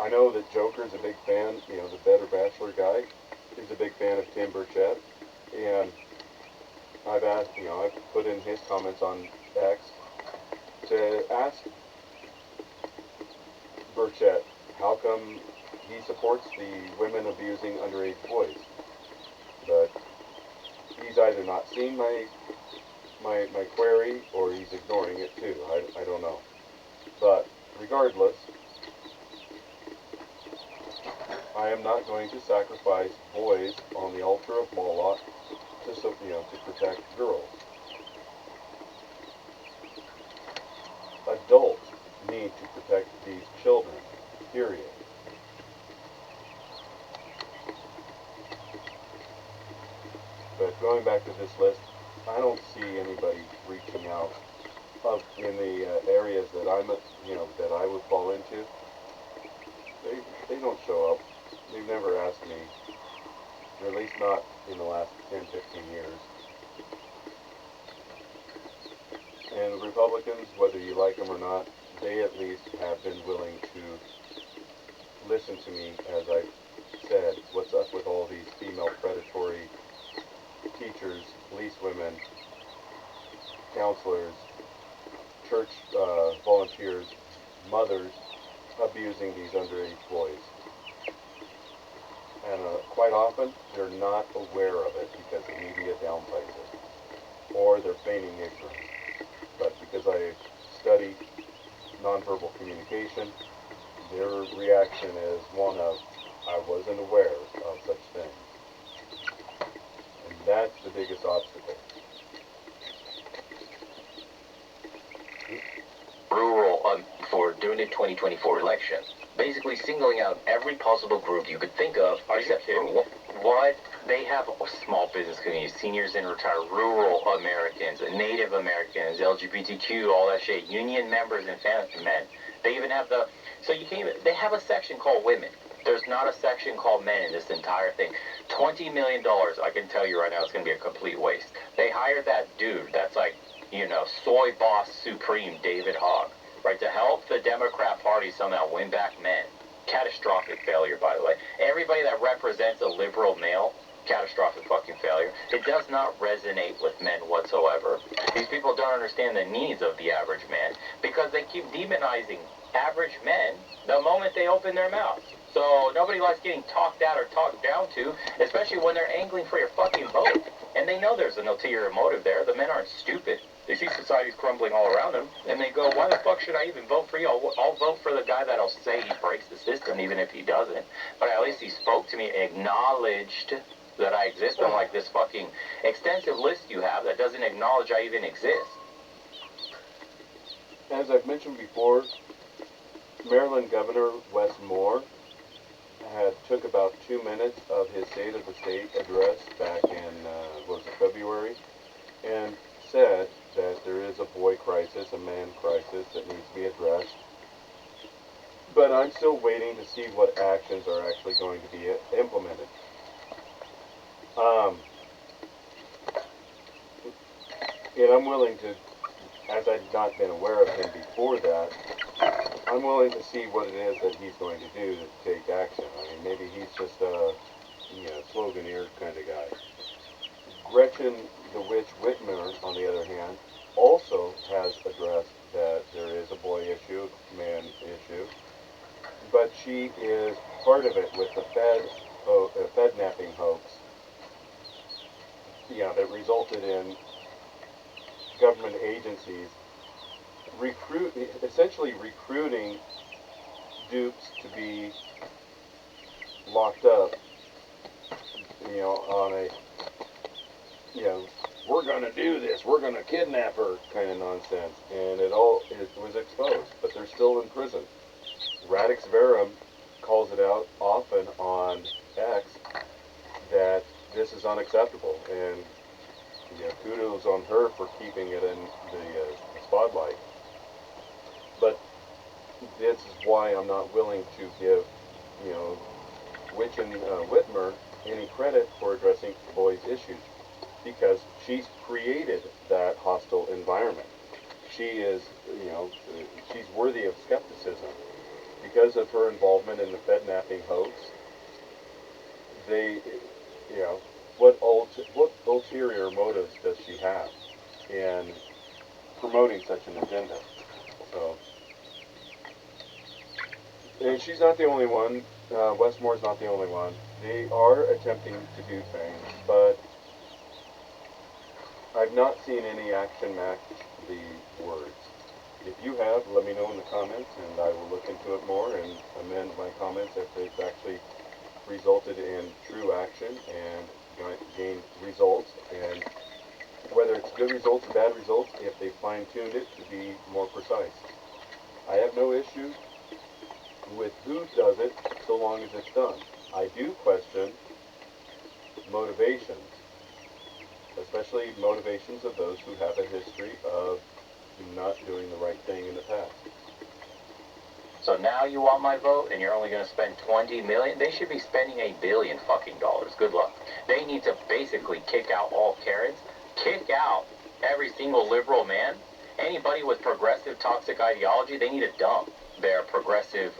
I know that Joker's a big fan, the Better Bachelor guy is a big fan of Tim Burchett. And I've asked, I've put in his comments on X to ask Burchett how come he supports the women abusing underage boys. But he's either not seen my query or he's ignoring it too. I don't know. But regardless, I am not going to sacrifice boys on the altar of Moloch to protect girls. Adults need to protect these children, period. But going back to this list, I don't see anybody reaching out in the areas that that I would fall into. They don't show up. They've never asked me, or at least not in the last 10, 15 years. And the Republicans, whether you like them or not, they at least have been willing to listen to me as I said, what's up with all these female predatory teachers, police women, counselors, church volunteers, mothers abusing these underage boys. And quite often, they're not aware of it because the media downplays it, or they're feigning ignorance. But because I study nonverbal communication, their reaction is one of, I wasn't aware of such things. And that's the biggest obstacle. Rural for during the 2024 election. Basically singling out every possible group you could think of, except for what they have: small business communities, seniors and retired, rural Americans, Native Americans, LGBTQ, all that shit, union members and family men. They even have they have a section called women. There's not a section called men in this entire thing. $20 million, I can tell you right now, it's going to be a complete waste. They hired that dude that's like, you know, soy boss supreme, David Hogg, right, to help the Democrat Party somehow win back men. Catastrophic failure, by the way. Everybody that represents a liberal male, catastrophic fucking failure. It does not resonate with men whatsoever. These people don't understand the needs of the average man because they keep demonizing average men the moment they open their mouths. So nobody likes getting talked at or talked down to, especially when they're angling for your fucking vote. And they know there's an ulterior motive there. The men aren't stupid. They see society's crumbling all around them, and they go, why the fuck should I even vote for you? I'll vote for the guy that'll say he breaks the system, even if he doesn't. But at least he spoke to me and acknowledged that I exist, unlike this fucking extensive list you have that doesn't acknowledge I even exist. As I've mentioned before, Maryland Governor Wes Moore took about 2 minutes of his State of the State address back in, February, and said that there is a boy crisis, a man crisis that needs to be addressed. But I'm still waiting to see what actions are actually going to be implemented. And I'm willing to, as I've not been aware of him before that, I'm willing to see what it is that he's going to do to take action. I mean, maybe he's just a, sloganeer kind of guy. Gretchen the Witch Whitmer, on the other hand, also has addressed that there is a boy issue, man issue, but she is part of it with the Fed-napping hoax, that resulted in government agencies essentially recruiting dupes to be locked up, on a, we're going to do this, we're going to kidnap her kind of nonsense. And it was exposed, but they're still in prison. Radix Verum calls it out often on X that this is unacceptable. And kudos on her for keeping it in the spotlight. But this is why I'm not willing to give, Witch and Whitmer any credit for addressing boys' issues, because she's created that hostile environment. She is, she's worthy of skepticism because of her involvement in the Fed-napping hoax. They, what ulterior motives does she have in promoting such an agenda? So, and she's not the only one. Westmore's not the only one. They are attempting to do things, but I've not seen any action match the words. If you have, let me know in the comments, and I will look into it more and amend my comments if it's actually resulted in true action and gained results, and whether it's good results or bad results, if they fine-tuned it to be more precise. I have no issue with who does it so long as it's done. I do question motivations, especially motivations of those who have a history of not doing the right thing in the past. So now you want my vote, and you're only going to spend $20 million? They should be spending $1 billion fucking dollars. Good luck. They need to basically kick out all Karens, kick out every single liberal man, anybody with progressive toxic ideology. They need to dump their progressive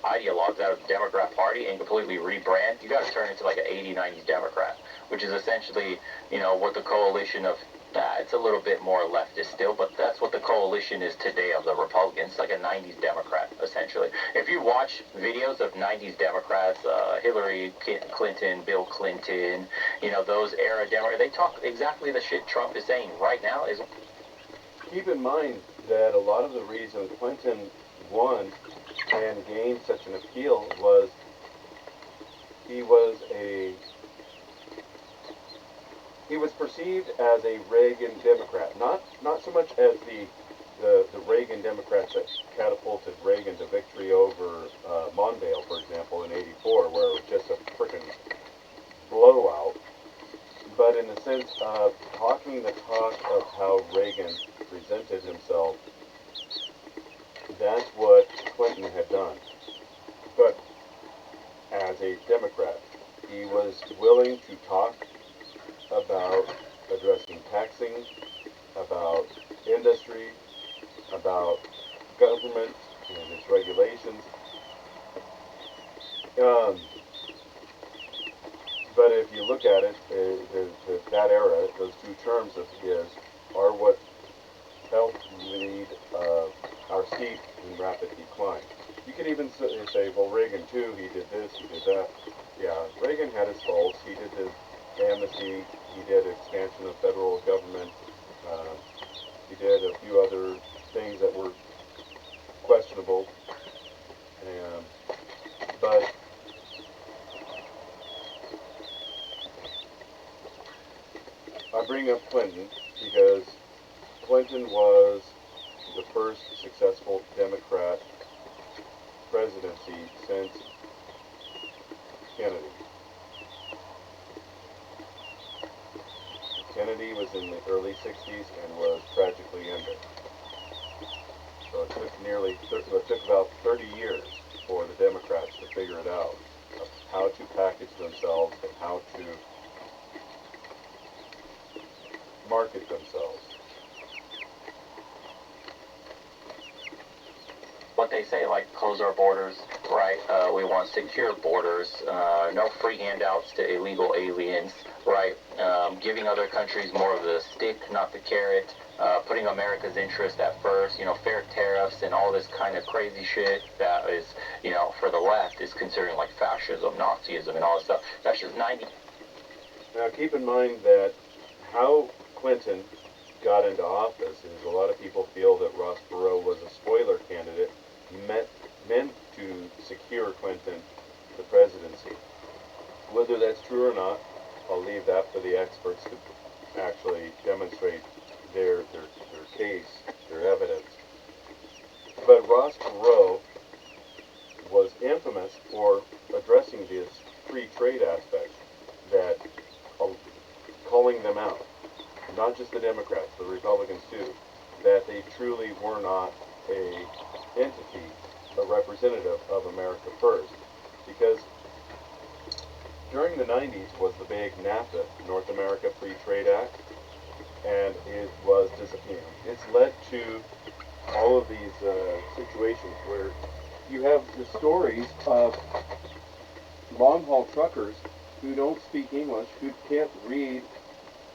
ideologues out of the Democrat Party and completely rebrand. You got to turn into like an 80s, 90s Democrat, which is essentially, what the coalition of, it's a little bit more leftist still, but that's what the coalition is today of the Republicans, like a 90s Democrat, essentially. If you watch videos of 90s Democrats, Hillary Clinton, Bill Clinton, those era Democrats, they talk exactly the shit Trump is saying right now. Keep in mind that a lot of the reason Clinton won and gained such an appeal was he was perceived as a Reagan Democrat, not so much as the Reagan Democrats that catapulted Reagan to victory over Mondale, for example, in '84, where it was just a freaking blowout, but in the sense of talking the talk of how Reagan presented himself. That's what Clinton had done. But as a Democrat. He was willing to talk about addressing taxing, about industry, about government and its regulations. But if you look at it, that era, those two terms of his are what helped lead our state in rapid decline. You could even say, well, Reagan too, he did this, he did that. Yeah, Reagan had his faults. He did the amnesty, he did expansion of federal government, he did a few other things that were questionable. But I bring up Clinton because Clinton was the first successful Democrat presidency since Kennedy. Kennedy was in the early 60s and was tragically ended. So it took about 30 years for the Democrats to figure it out, of how to package themselves and how to market themselves. What they say, like, close our borders, right? We want secure borders, no free handouts to illegal aliens, right? Giving other countries more of the stick, not the carrot, putting America's interest at first, fair tariffs and all this kind of crazy shit that is, for the left is considering like fascism, Nazism, and all this stuff. That's just 90. Now keep in mind that how Clinton got into office is a lot of people feel that Ross Perot was a spoiler candidate meant to secure Clinton the presidency. Whether that's true or not, I'll leave that for the experts to actually demonstrate their case, their evidence. But Ross Perot was infamous for addressing this free trade aspect, that calling them out, not just the Democrats, the Republicans too, that they truly were not a entity, a representative of America first. Because during the 90s was the big NAFTA, North America Free Trade Act, and it was disappearing. It's led to all of these situations where you have the stories of long-haul truckers who don't speak English, who can't read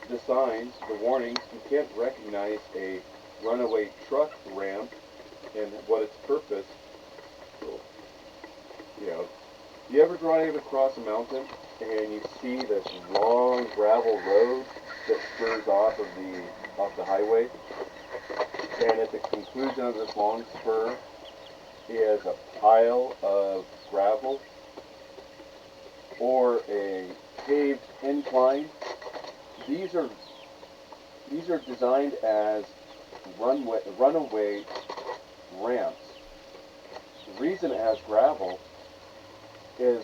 the signs, the warnings, who can't recognize a runaway truck ramp and what its purpose. You ever drive across a mountain and you see this long gravel road that spurs off of the highway, and at the conclusion of this long spur is a pile of gravel or a paved incline? These are designed as runaway ramps. The reason it has gravel is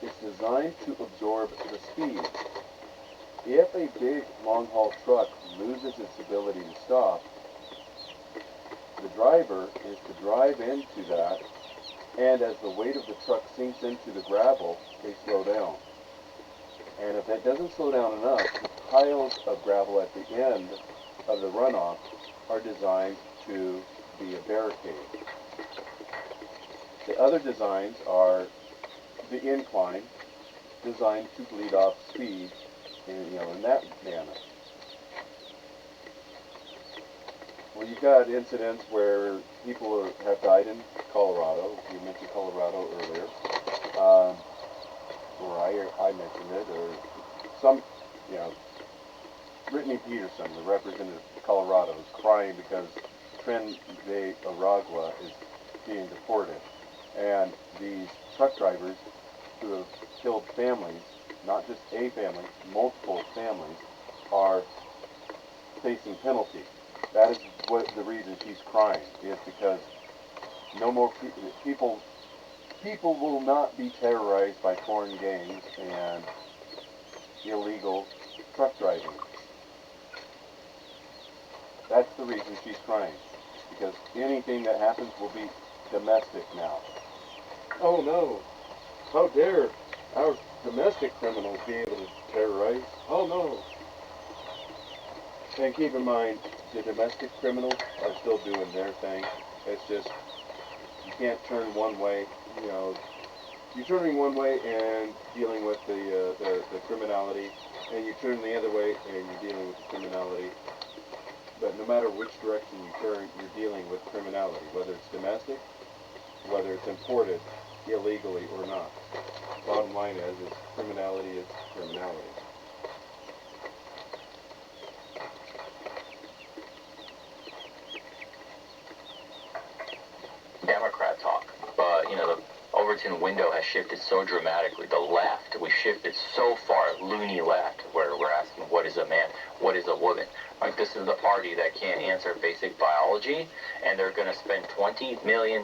it's designed to absorb the speed. If a big long-haul truck loses its ability to stop, the driver is to drive into that, and as the weight of the truck sinks into the gravel, they slow down. And if that doesn't slow down enough, the piles of gravel at the end of the runoff are designed to be a barricade. The other designs are the incline, designed to bleed off speed in that manner. Well, you've got incidents where people have died in Colorado. You mentioned Colorado earlier. Or I mentioned it, or some, Brittany Peterson, the representative of Colorado, is crying because Tren de Aragua is being deported. And these truck drivers who have killed families, not just a family, multiple families, are facing penalty. That is what the reason she's crying, is because no more people will not be terrorized by foreign gangs and illegal truck driving. That's the reason she's crying, because anything that happens will be domestic now. Oh no. How dare our domestic criminals be able to terrorize? Oh no. And keep in mind, the domestic criminals are still doing their thing. It's just, you can't turn one way, you know, you're turning one way and dealing with the criminality, and you turn the other way and you're dealing with the criminality. But no matter which direction you turn, you're dealing with criminality, whether it's domestic, whether it's imported illegally or not. Bottom line is criminality is criminality. Democrat talk. But, you know, the Overton window has shifted so dramatically. The left, we've shifted so far, loony left, where we're asking, what is a man? What is a woman? Like, this is the party that can't answer basic biology, and they're going to spend $20 million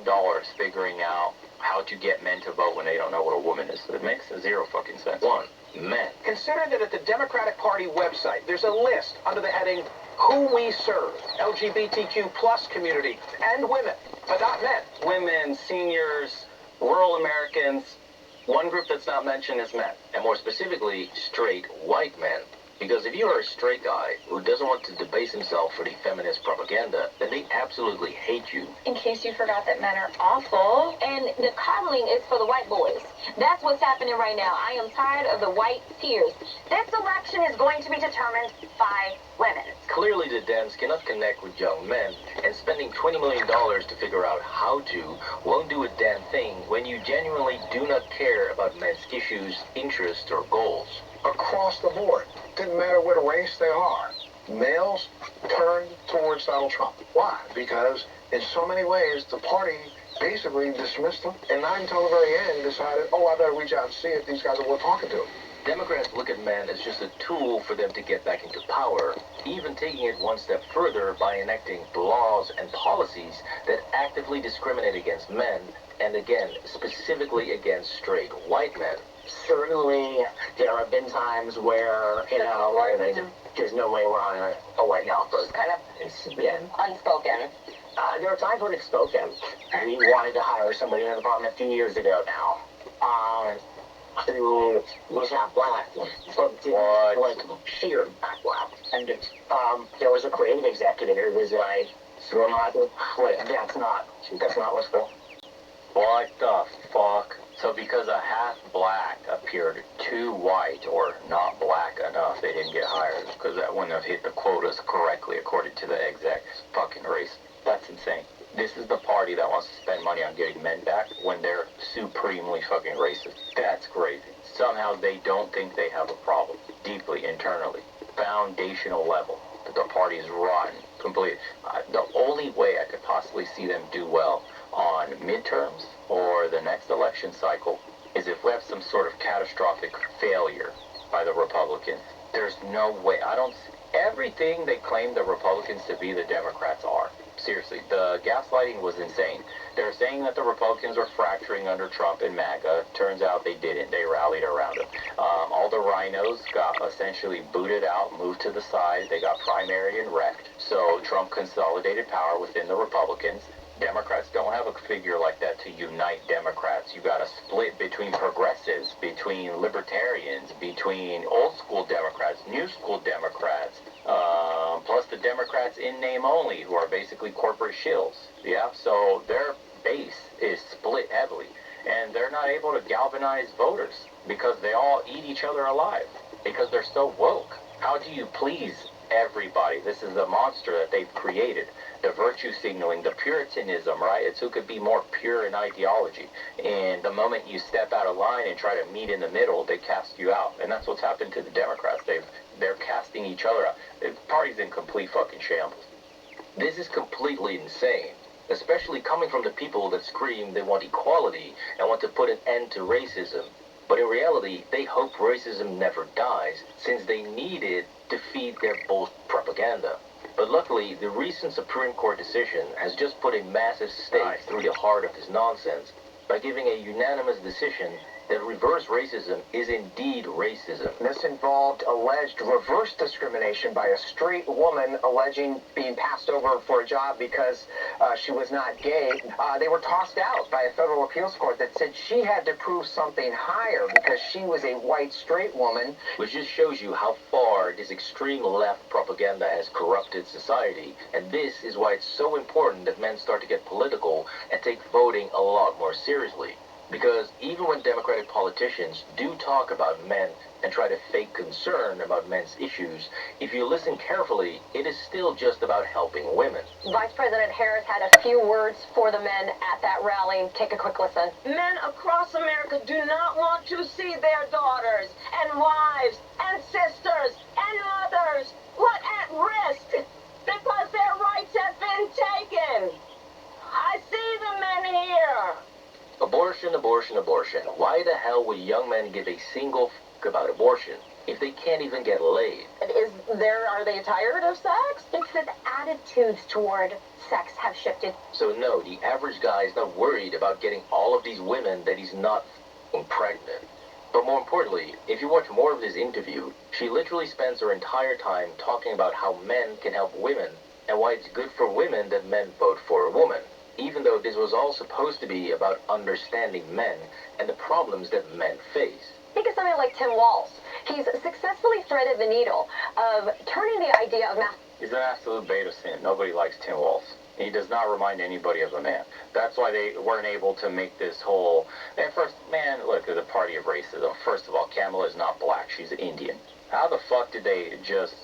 figuring out how to get men to vote when they don't know what a woman is. It makes zero fucking sense. One, men. Consider that at the Democratic Party website, there's a list under the heading, Who We Serve, LGBTQ plus community, and women, but not men. Women, seniors, rural Americans. One group that's not mentioned is men. And more specifically, straight white men. Because if you are a straight guy who doesn't want to debase himself for the feminist propaganda, then they absolutely hate you. In case you forgot that men are awful, and the coddling is for the white boys. That's what's happening right now. I am tired of the white tears. This election is going to be determined by women. Clearly the Dems cannot connect with young men, and spending $20 million to figure out how to won't do a damn thing when you genuinely do not care about men's issues, interests, or goals. Across the board. Didn't matter what race they are. Males turned towards Donald Trump. Why? Because in so many ways, the party basically dismissed him, and not until the very end decided, oh, I better reach out and see if these guys are worth talking to. Democrats look at men as just a tool for them to get back into power, even taking it one step further by enacting laws and policies that actively discriminate against men, and again, specifically against straight white men. Certainly, there have been times where, you know, there's no way we're on a white gal first. Kind of unspoken. There are times when it's spoken. We wanted to hire somebody in the department a few years ago now. Who was not black, but didn't like sheer black. And there was a creative executive who was like, that's not what's cool. What the fuck? So because a half black appeared too white or not black enough, they didn't get hired because that wouldn't have hit the quotas correctly according to the exact fucking race. That's insane. This is the party that wants to spend money on getting men back when they're supremely fucking racist. That's crazy. Somehow they don't think they have a problem deeply internally, foundational level. That the party's run completely. The only way I could possibly see them do well on midterms or the next election cycle is if we have some sort of catastrophic failure by the Republicans. There's no way. Everything they claim the Republicans to be, the Democrats are. Seriously, the gaslighting was insane. They're saying that the Republicans were fracturing under Trump and MAGA. Turns out they didn't. They rallied around him. All the rhinos got essentially booted out, moved to the side. They got primaried and wrecked. So Trump consolidated power within the Republicans. Democrats don't have a figure like that to unite Democrats. You got a split between progressives, between libertarians, between old school Democrats, new school Democrats, plus the Democrats in name only, who are basically corporate shills. Yeah, so their base is split heavily, and they're not able to galvanize voters because they all eat each other alive because they're so woke. How do you please everybody? This is the monster that they've created. The virtue signaling, the puritanism, right? It's who could be more pure in ideology. And the moment you step out of line and try to meet in the middle, they cast you out. And that's what's happened to the Democrats. They're casting each other out. The party's in complete fucking shambles. This is completely insane, especially coming from the people that scream they want equality and want to put an end to racism. But in reality, they hope racism never dies, since they need it to feed their bull propaganda. But luckily, the recent Supreme Court decision has just put a massive stake through the heart of this nonsense by giving a unanimous decision that reverse racism is indeed racism. This involved alleged reverse discrimination by a straight woman alleging being passed over for a job because she was not gay. They were tossed out by a federal appeals court that said she had to prove something higher because she was a white straight woman. Which just shows you how far this extreme left propaganda has corrupted society. And this is why it's so important that men start to get political and take voting a lot more seriously. Because even when Democratic politicians do talk about men and try to fake concern about men's issues, if you listen carefully, it is still just about helping women. Vice President Harris had a few words for the men at that rally. Take a quick listen. Men across America do not want to see their daughters and wives and sisters and mothers put at risk because their rights have been taken. I see the men here. Abortion, abortion, abortion. Why the hell would young men give a single f*** about abortion if they can't even get laid? Are they tired of sex? It's that attitudes toward sex have shifted. So no, the average guy is not worried about getting all of these women that he's not f***ing pregnant. But more importantly, if you watch more of this interview, she literally spends her entire time talking about how men can help women and why it's good for women that men vote for a woman. Even though this was all supposed to be about understanding men and the problems that men face. Think of somebody like Tim Walz. He's successfully threaded the needle of turning the idea of He's an absolute beta sin. Nobody likes Tim Walz. He does not remind anybody of a man. That's why they weren't able to make this whole... And first, man, look, at the party of racism. First of all, Kamala is not black. She's Indian. How the fuck did they just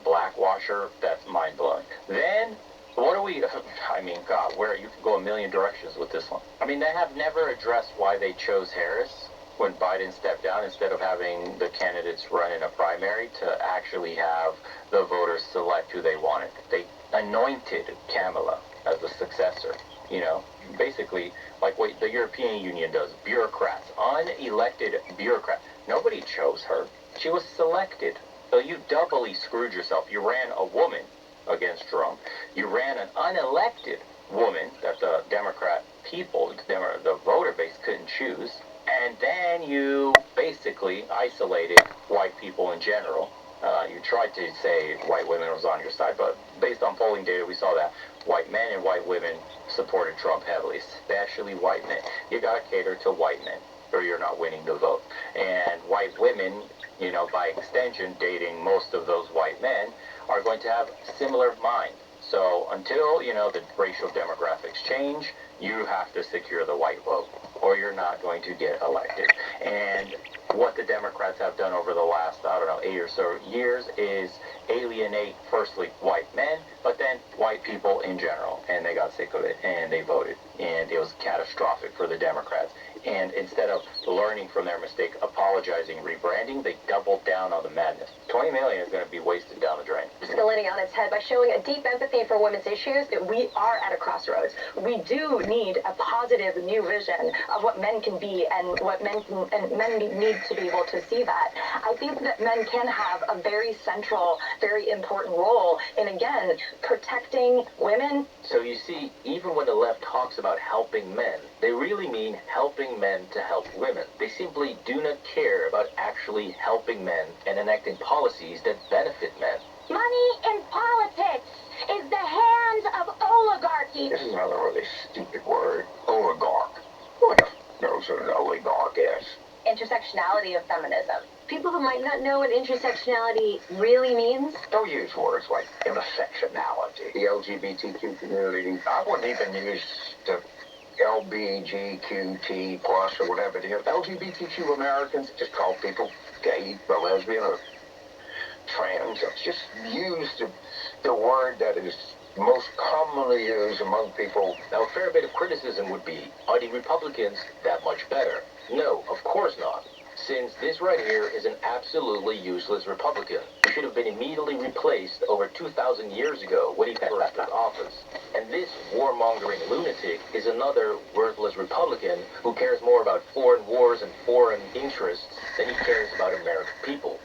blackwash her? That's mind-blowing. Then... what do we, I mean, God, where you can go a million directions with this one. I mean, they have never addressed why they chose Harris when Biden stepped down instead of having the candidates run in a primary to actually have the voters select who they wanted. They anointed Kamala as the successor, you know, basically like what the European Union does, bureaucrats, unelected bureaucrats. Nobody chose her. She was selected. So you doubly screwed yourself. You ran a woman against Trump. You ran an unelected woman that the Democrat people, the voter base couldn't choose. And then you basically isolated white people in general. You tried to say white women was on your side, but based on polling data, we saw that white men and white women supported Trump heavily, especially white men. You got to cater to white men, or you're not winning the vote. And white women, you know, by extension, dating most of those white men, are going to have similar mind. So until, you know, the racial demographics change, you have to secure the white vote, or you're not going to get elected. And what the Democrats have done over the last, 8 or so years is alienate, firstly, white men, but then white people in general. And they got sick of it, and they voted. And it was catastrophic for the Democrats. And instead of learning from their mistake, apologizing, rebranding, they doubled down on the madness. $20 million is going to be wasted down the drain. Spilling on its head by showing a deep empathy for women's issues. We are at a crossroads. We do need a positive new vision of what men can be and what men need to be able to see that. I think that men can have a very central, very important role in, again, protecting women. So you see, even when the left talks about helping men, they really mean helping men to help women. They simply do not care about actually helping men and enacting policies that benefit men. Money in politics is the hands of oligarchy. This is another really stupid word. Oligarch. What the knows what an oligarch is? Intersectionality of feminism. People who might not know what intersectionality really means. Don't use words like intersectionality. The LGBTQ community. I wouldn't even use the LBGQT plus or whatever the LGBTQ Americans. Just call people gay or lesbian or trans. Just use the word that is most commonly used among people. Now, a fair bit of criticism would be, are the Republicans that much better? No, of course not. Since this right here is an absolutely useless Republican who should have been immediately replaced over 2,000 years ago when he first took office. And this warmongering lunatic is another worthless Republican who cares more about foreign wars and foreign interests than he cares about American people.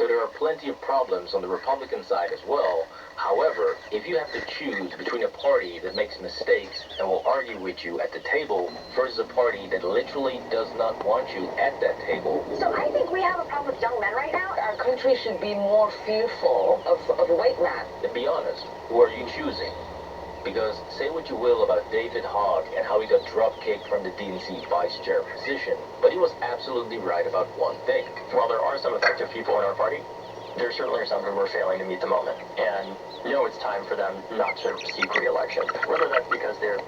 So there are plenty of problems on the Republican side as well. However, if you have to choose between a party that makes mistakes and will argue with you at the table versus a party that literally does not want you at that table. So I think we have a problem with young men right now. Our country should be more fearful of a white man. To be honest, who are you choosing? Because say what you will about David Hogg and how he got drop-kicked from the DNC vice chair position, but he was absolutely right about one thing. While there are some effective people in our party, there certainly are some who are failing to meet the moment. And, it's time for them not to seek re-election. Whether that's because they're,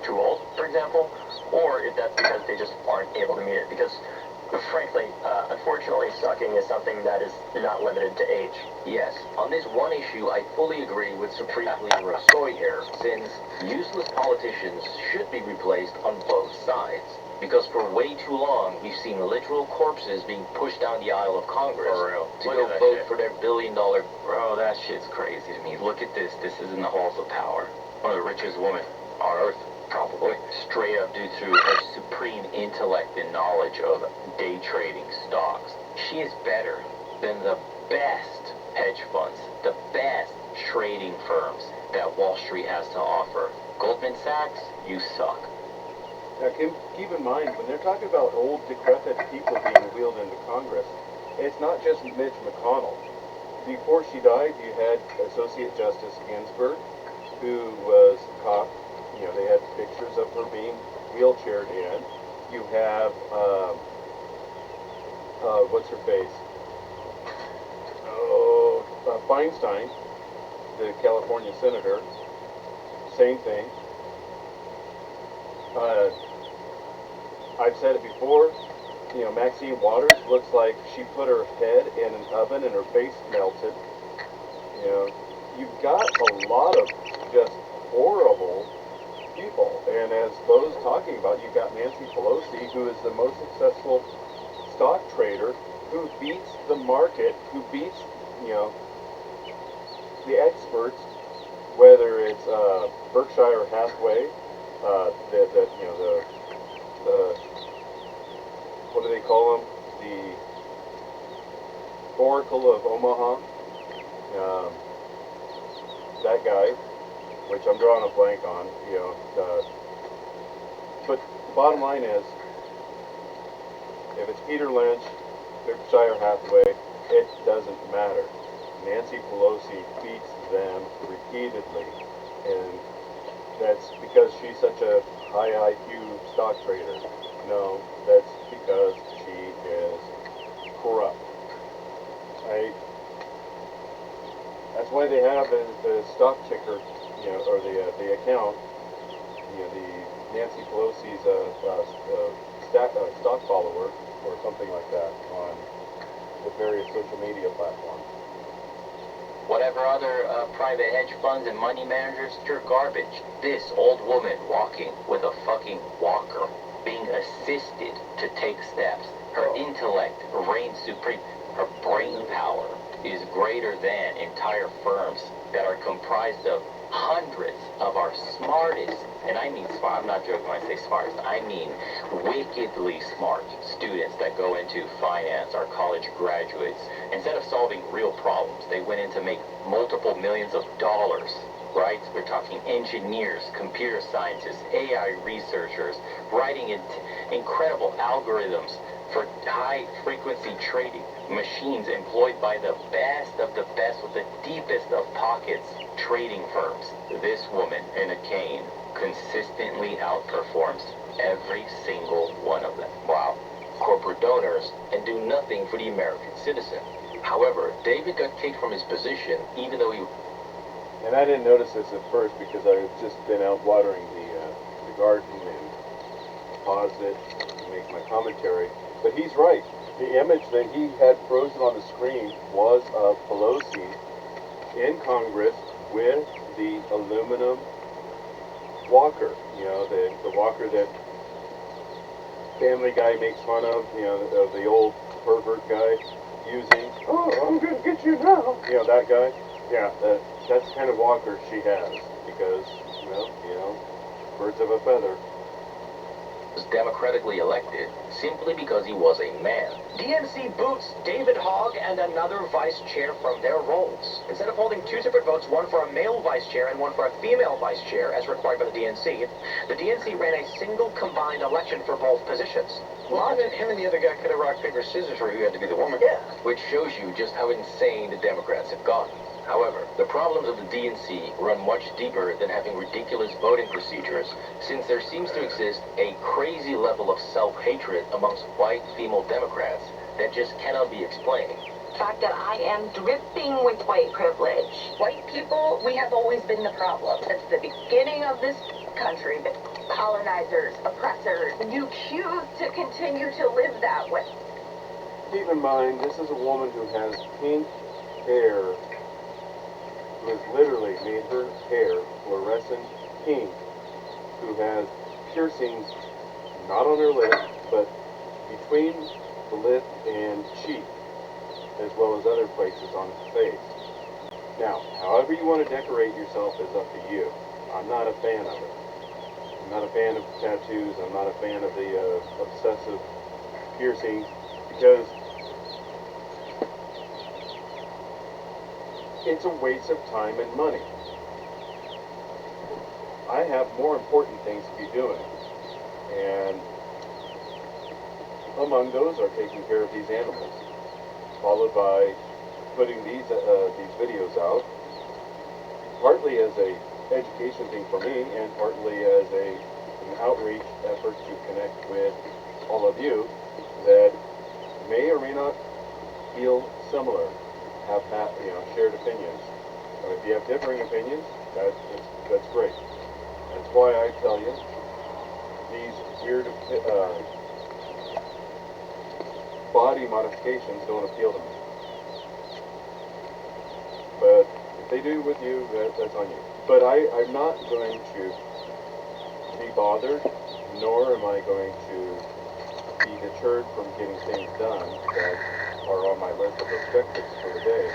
too old, for example, or if that's because they just aren't able to meet it. Because, frankly, unfortunately, sucking is something that is not limited to age. Yes, on this one issue, I fully agree with Supreme Leader Rostoy here, since useless politicians should be replaced on both sides. Because for way too long, we've seen literal corpses being pushed down the aisle of Congress to go vote for their billion-dollar... Bro, that shit's crazy to me. Look at this. This is in the halls of power. One of the richest women on earth, probably. Straight up due to her supreme intellect and knowledge of day trading stocks. She is better than the best hedge funds, the best trading firms that Wall Street has to offer. Goldman Sachs, you suck. Now, keep in mind, when they're talking about old, decrepit people being wheeled into Congress, it's not just Mitch McConnell. Before she died, you had Associate Justice Ginsburg, who was caught. They had pictures of her being wheelchaired in. You have, what's her face? Feinstein, the California senator, same thing. I've said it before, Maxine Waters looks like she put her head in an oven and her face melted. You've got a lot of just horrible people. And as Bo's talking about, you've got Nancy Pelosi, who is the most successful stock trader, who beats the market, who beats, the experts, whether it's Berkshire Hathaway, what do they call them? The Oracle of Omaha. That guy, which I'm drawing a blank on, but the bottom line is, if it's Peter Lynch, Berkshire Hathaway, it doesn't matter. Nancy Pelosi beats them repeatedly, and that's because she's such a high IQ stock trader. No, that's because she is corrupt. That's why they have the stock ticker, or the account, the Nancy Pelosi's stock follower, or something like that, on the various social media platforms. Whatever other private hedge funds and money managers, you're garbage. This old woman walking with a fucking walker, being assisted to take steps. Her intellect reigns supreme. Her brain power is greater than entire firms that are comprised of hundreds of our smartest, and I mean smart, I'm not joking when I say smartest, I mean wickedly smart students that go into finance, our college graduates. Instead of solving real problems, they went in to make multiple millions of dollars, right? We're talking engineers, computer scientists, AI researchers, writing incredible algorithms for high-frequency trading, machines employed by the best of the best with the deepest of pockets trading firms. This woman in a cane consistently outperforms every single one of them. Wow. Corporate donors, and do nothing for the American citizen. However, David got kicked from his position, even though he... And I didn't notice this at first because I've just been out watering the garden and paused it to make my commentary. But he's right. The image that he had frozen on the screen was of Pelosi in Congress with the aluminum walker. The walker that Family Guy makes fun of, the old pervert guy using. Oh, I'm going to get you now. That guy. Yeah, that's the kind of walker she has because, birds of a feather. was democratically elected simply because he was a man. DNC boots David Hogg and another vice chair from their roles. Instead of holding two separate votes, one for a male vice chair and one for a female vice chair, as required by the DNC ran a single combined election for both positions. Well, him and the other guy could have rock, paper, scissors for who had to be the woman. Yeah, which shows you just how insane the Democrats have gone. However, the problems of the DNC run much deeper than having ridiculous voting procedures, since there seems to exist a crazy level of self-hatred amongst white female Democrats that just cannot be explained. The fact that I am dripping with white privilege. White people, we have always been the problem. Since the beginning of this country, the colonizers, oppressors, you choose to continue to live that way. Keep in mind, this is a woman who has pink hair, who has literally made her hair fluorescent pink, who has piercings not on her lip, but between the lip and cheek, as well as other places on her face. Now, however you want to decorate yourself is up to you. I'm not a fan of it. I'm not a fan of tattoos. I'm not a fan of the obsessive piercings, because it's a waste of time and money. I have more important things to be doing, and among those are taking care of these animals, followed by putting these videos out, partly as a education thing for me, and partly as an outreach effort to connect with all of you that may or may not feel similar, have shared opinions. If you have differing opinions, that's great. That's why I tell you, these weird body modifications don't appeal to me. But if they do with you, that's on you. But I'm not going to be bothered, nor am I going to be deterred from getting things done that are on my list of objectives for the day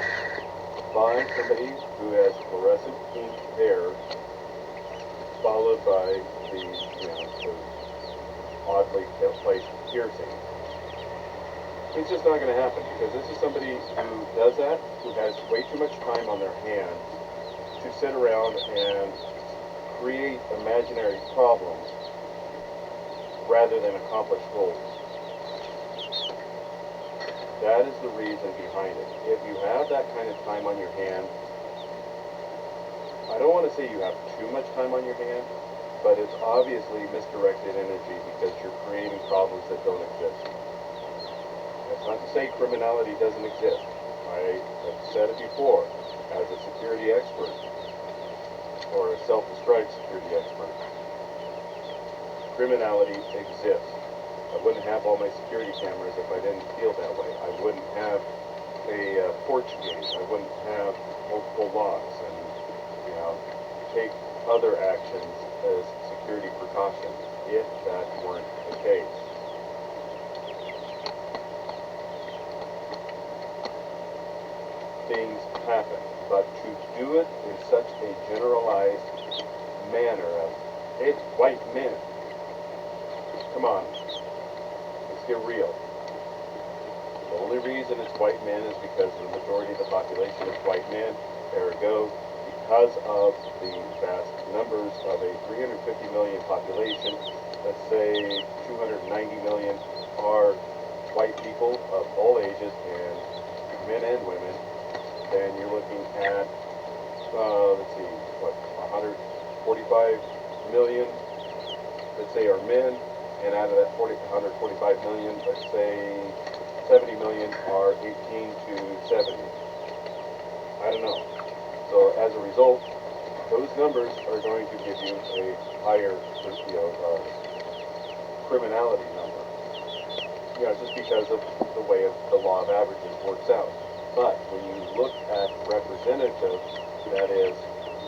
by somebody who has fluorescent pink hair, followed by the oddly placed piercing. It's just not going to happen, because this is somebody who does that, who has way too much time on their hands to sit around and create imaginary problems rather than accomplish goals. That is the reason behind it. If you have that kind of time on your hand, I don't want to say you have too much time on your hand, but it's obviously misdirected energy because you're creating problems that don't exist. That's not to say criminality doesn't exist. I have said it before, as a security expert, or a self-described security expert. Criminality exists. I wouldn't have all my security cameras if I didn't feel that way. I wouldn't have a porch gate. I wouldn't have multiple locks and, take other actions as security precautions if that weren't the case. Things happen, but to do it in such a generalized manner of, it's white men. Come on. Let's get real. The only reason it's white men is because the majority of the population is white men. Ergo, because of the vast numbers of a 350 million population, let's say 290 million are white people of all ages, and men and women, then you're looking at, let's see, 145 million, let's say, are men, and out of that 145 million, let's say 70 million are 18 to 70. I don't know. So as a result, those numbers are going to give you a higher, criminality number. Just because of the way the law of averages works out. But when you look at representative, that is,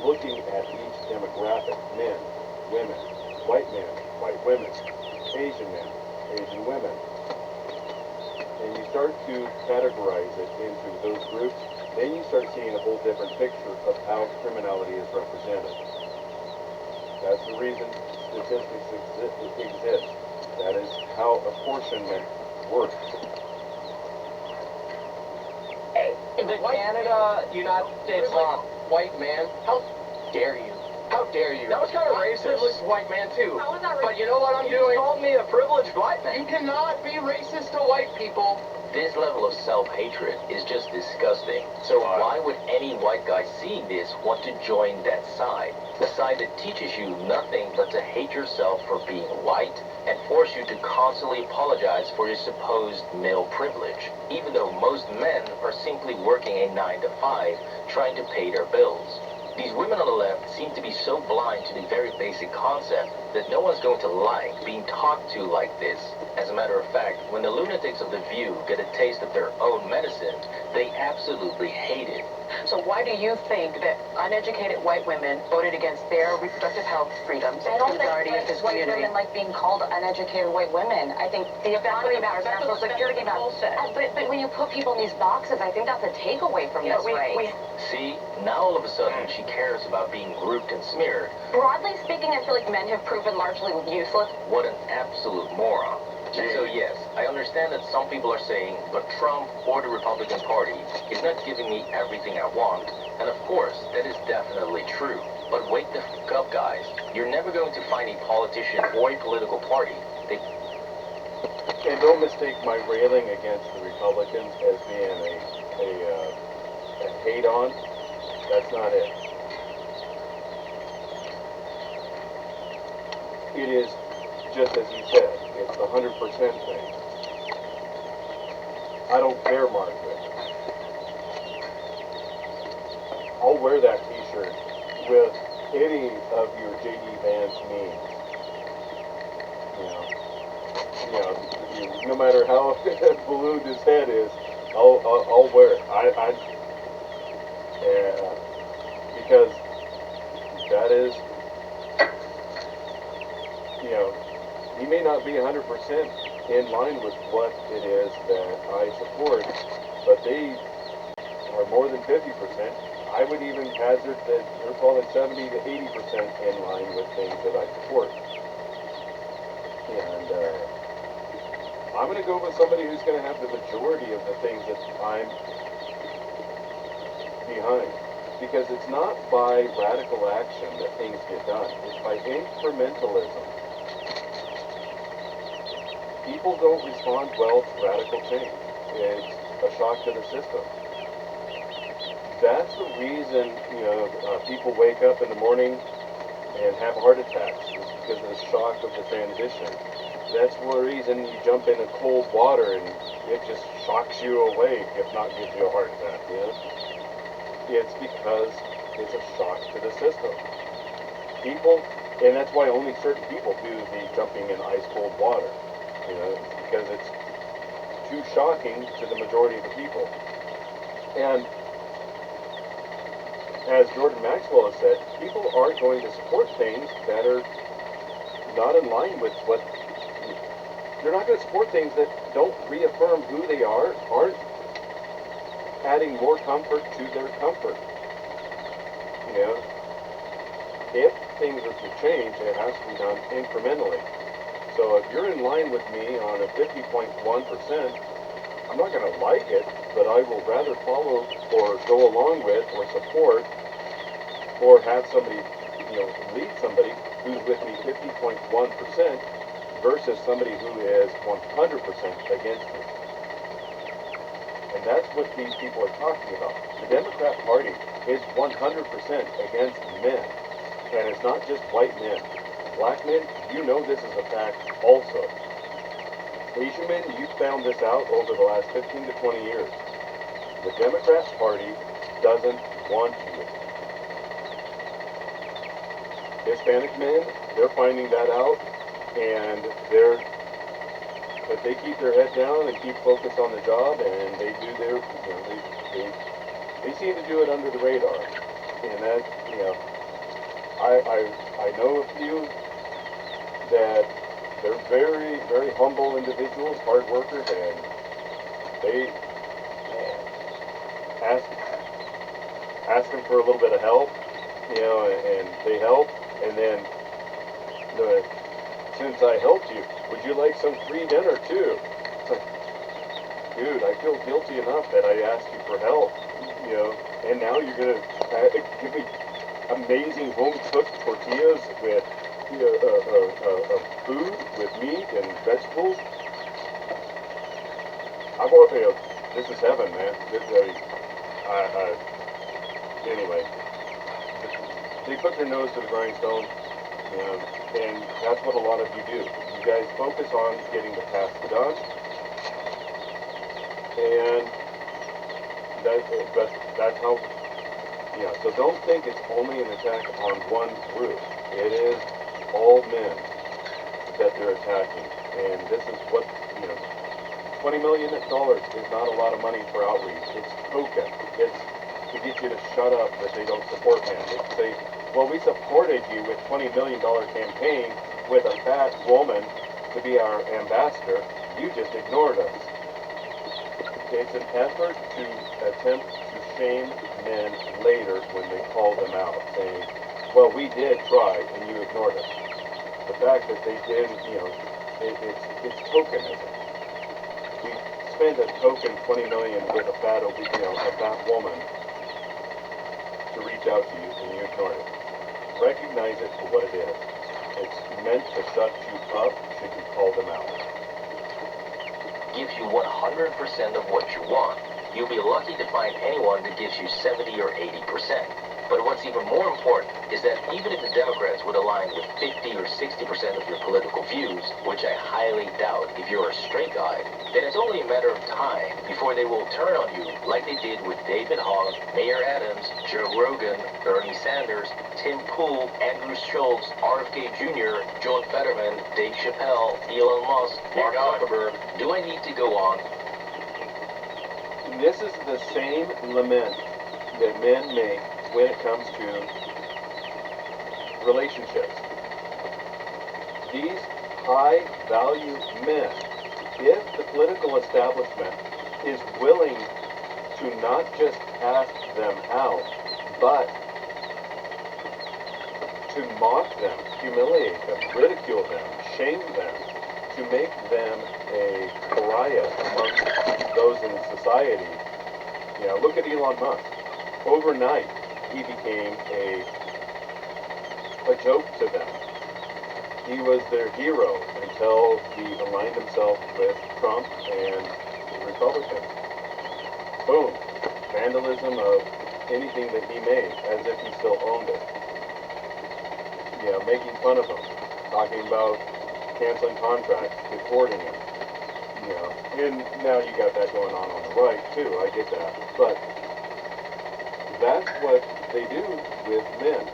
looking at each demographic, men, women, white men, white women, Asian men, Asian women, and you start to categorize it into those groups, then you start seeing a whole different picture of how criminality is represented. That's the reason statistics exist. That is how apportionment works. The Canada, United States law, white man, how dare you? How dare you? That was kind of racist. Privileged white man too. How was that racist? But you know what I'm doing? You called me a privileged white man. You cannot be racist to white people. This level of self-hatred is just disgusting. So why would any white guy seeing this want to join that side? The side that teaches you nothing but to hate yourself for being white and force you to constantly apologize for your supposed male privilege, even though most men are simply working a 9 to 5 trying to pay their bills. These women on the left seem to be so blind to the very basic concept that no one's going to like being talked to like this. As a matter of fact, when the lunatics of The View get a taste of their own medicine, they absolutely hate it. So why do you think that uneducated white women voted against their reproductive health freedoms I don't and majority of think this white community? women like being called uneducated white women. I think the economy matters, national security matters. But when you put people in these boxes, I think that's a takeaway from this race. See, now all of a sudden she cares about being grouped and smeared. Broadly speaking, I feel like men have proven largely useless. What an absolute moron. So yes, I understand that some people are saying, but Trump or the Republican Party is not giving me everything I want, and of course, that is definitely true. But wake the f*** up, guys. You're never going to find a politician or a political party that... And don't mistake my railing against the Republicans as being a hate-on. That's not it. It is just as you said, it's the 100% thing. I don't care, Margaret. I'll wear that t-shirt with any of your J.D. Vance memes. No matter how ballooned his head is, I'll wear it. Because that is, he may not be 100% in line with what it is that I support, but they are more than 50%. I would even hazard that they're probably 70 to 80% in line with things that I support. And I'm going to go with somebody who's going to have the majority of the things that I'm behind. Because it's not by radical action that things get done. It's by incrementalism. People don't respond well to radical change. It's a shock to the system. That's the reason, people wake up in the morning and have heart attacks. It's because of the shock of the transition. That's the reason you jump into cold water and it just shocks you awake, if not gives you a heart attack. It's because it's a shock to the system. People, and that's why only certain people do the jumping in ice cold water. Because it's too shocking to the majority of the people. And as Jordan Maxwell has said, people aren't going to support things that are not in line with what... They're not going to support things that don't reaffirm who they are, aren't adding more comfort to their comfort. If things are to change, it has to be done incrementally. So if you're in line with me on a 50.1%, I'm not going to like it, but I will rather follow or go along with or support or have somebody, lead somebody who's with me 50.1% versus somebody who is 100% against me. And that's what these people are talking about. The Democrat Party is 100% against men. And it's not just white men. Black men, this is a fact also. Asian men, you found this out over the last 15 to 20 years. The Democrat Party doesn't want you. Hispanic men, they're finding that out, and but they keep their head down and keep focused on the job, and they do their, they seem to do it under the radar. And that, I know a few that they're very, very humble individuals, hard workers, and they ask them for a little bit of help, and they help, and then since I helped you, would you like some free dinner too? It's like, dude, I feel guilty enough that I asked you for help, you know, and now you're gonna give me amazing home-cooked tortillas with food, with meat and vegetables. I want, you know, this is heaven, man. Anyway, they put their nose to the grindstone, you know, and that's what a lot of you do. You guys focus on getting the task done, and but that's how, yeah, so don't think it's only an attack on one group. It is all men that they're attacking, and this is what, you know, $20 million is not a lot of money for outreach. It's token. It's to get you to shut up that they don't support men. They say, well, we supported you with $20 million campaign with a fat woman to be our ambassador. You just ignored us. It's an effort to attempt to shame men later when they call them out, saying, well, we did try and you ignored us. The fact that they didn't, you know, it's tokenism. We spent a token $20 million with a fat, you know, a fat woman to reach out to you, and you ignored it. Recognize it for what it is. It's meant to shut you up should you call them out. Gives you 100% of what you want. You'll be lucky to find anyone that gives you 70 or 80%. But what's even more important is that even if the Democrats would align with 50 or 60% of your political views, which I highly doubt if you're a straight guy, then it's only a matter of time before they will turn on you like they did with David Hogg, Mayor Adams, Joe Rogan, Bernie Sanders, Tim Pool, Andrew Schultz, RFK Jr., John Fetterman, Dave Chappelle, Elon Musk, Mark Zuckerberg. Do I need to go on? This is the same lament that men make when it comes to relationships. These high-value men, if the political establishment is willing to not just cast them out, but to mock them, humiliate them, ridicule them, shame them, to make them a pariah amongst those in society. You know, look at Elon Musk. Overnight, he became a joke to them. He was their hero until he aligned himself with Trump and the Republicans. Boom. Vandalism of anything that he made, as if he still owned it. You know, making fun of him, talking about canceling contracts, deporting him. You know, and now you got that going on the right too. I get that, but that's what they do with men.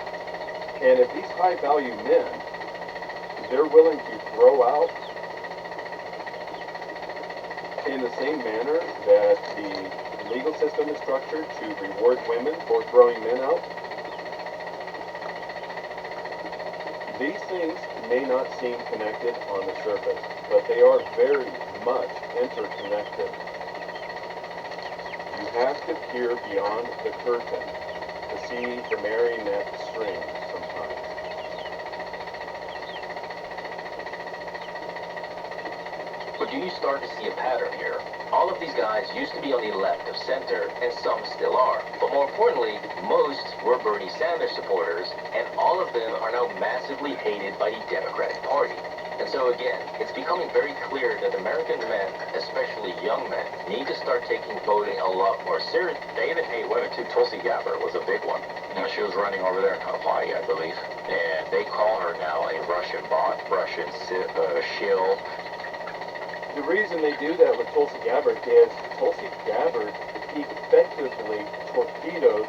And if these high-value men, they're willing to throw out in the same manner that the legal system is structured to reward women for throwing men out, these things may not seem connected on the surface, but they are very much interconnected. You have to peer beyond the curtain to see the marionette string sometimes. But do you start to see a pattern here? All of these guys used to be on the left of center, and some still are. But more importantly, most were Bernie Sanders supporters, and all of them are now massively hated by the Democratic Party. And so again, it's becoming very clear that American men, especially young men, need to start taking voting a lot more seriously. They even hate women too. Tulsi Gabbard was a big one. You know, she was running over there in Hawaii, I believe. And they call her now a Russian bot, Russian shill. The reason they do that with Tulsi Gabbard is Tulsi Gabbard effectively torpedoed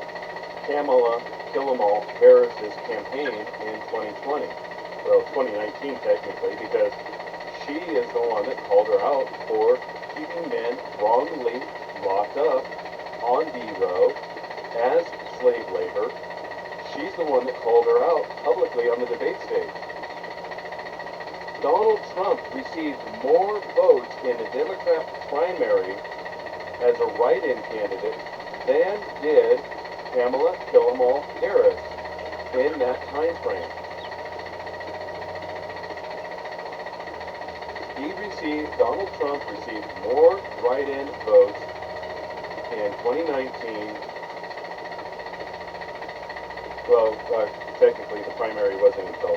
Kamala Kill-em-all Harris's campaign in 2020. Well, 2019 technically, because she is the one that called her out for keeping men wrongly locked up on D-Row as slave labor. She's the one that called her out publicly on the debate stage. Donald Trump received more votes in the Democrat primary as a write-in candidate than did Kamala Kill-em-all Harris in that time frame. Donald Trump received more write-in votes in 2019. Well, technically the primary wasn't until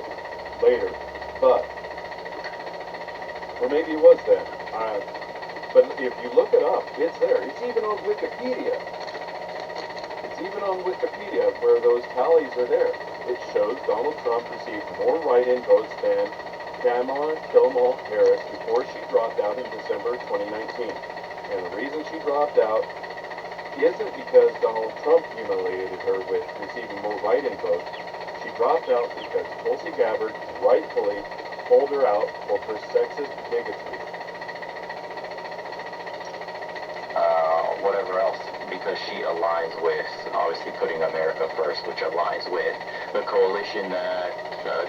later, but, or maybe it was then. But if you look it up, it's there. It's even on Wikipedia. It's even on Wikipedia where those tallies are there. It shows Donald Trump received more write-in votes than Kamala Harris before she dropped out in December 2019. And the reason she dropped out isn't because Donald Trump humiliated her with receiving more write-in votes. She dropped out because Tulsi Gabbard rightfully pulled her out for her sexist bigotry. Whatever else, because she aligns with, obviously putting America first, which aligns with the coalition that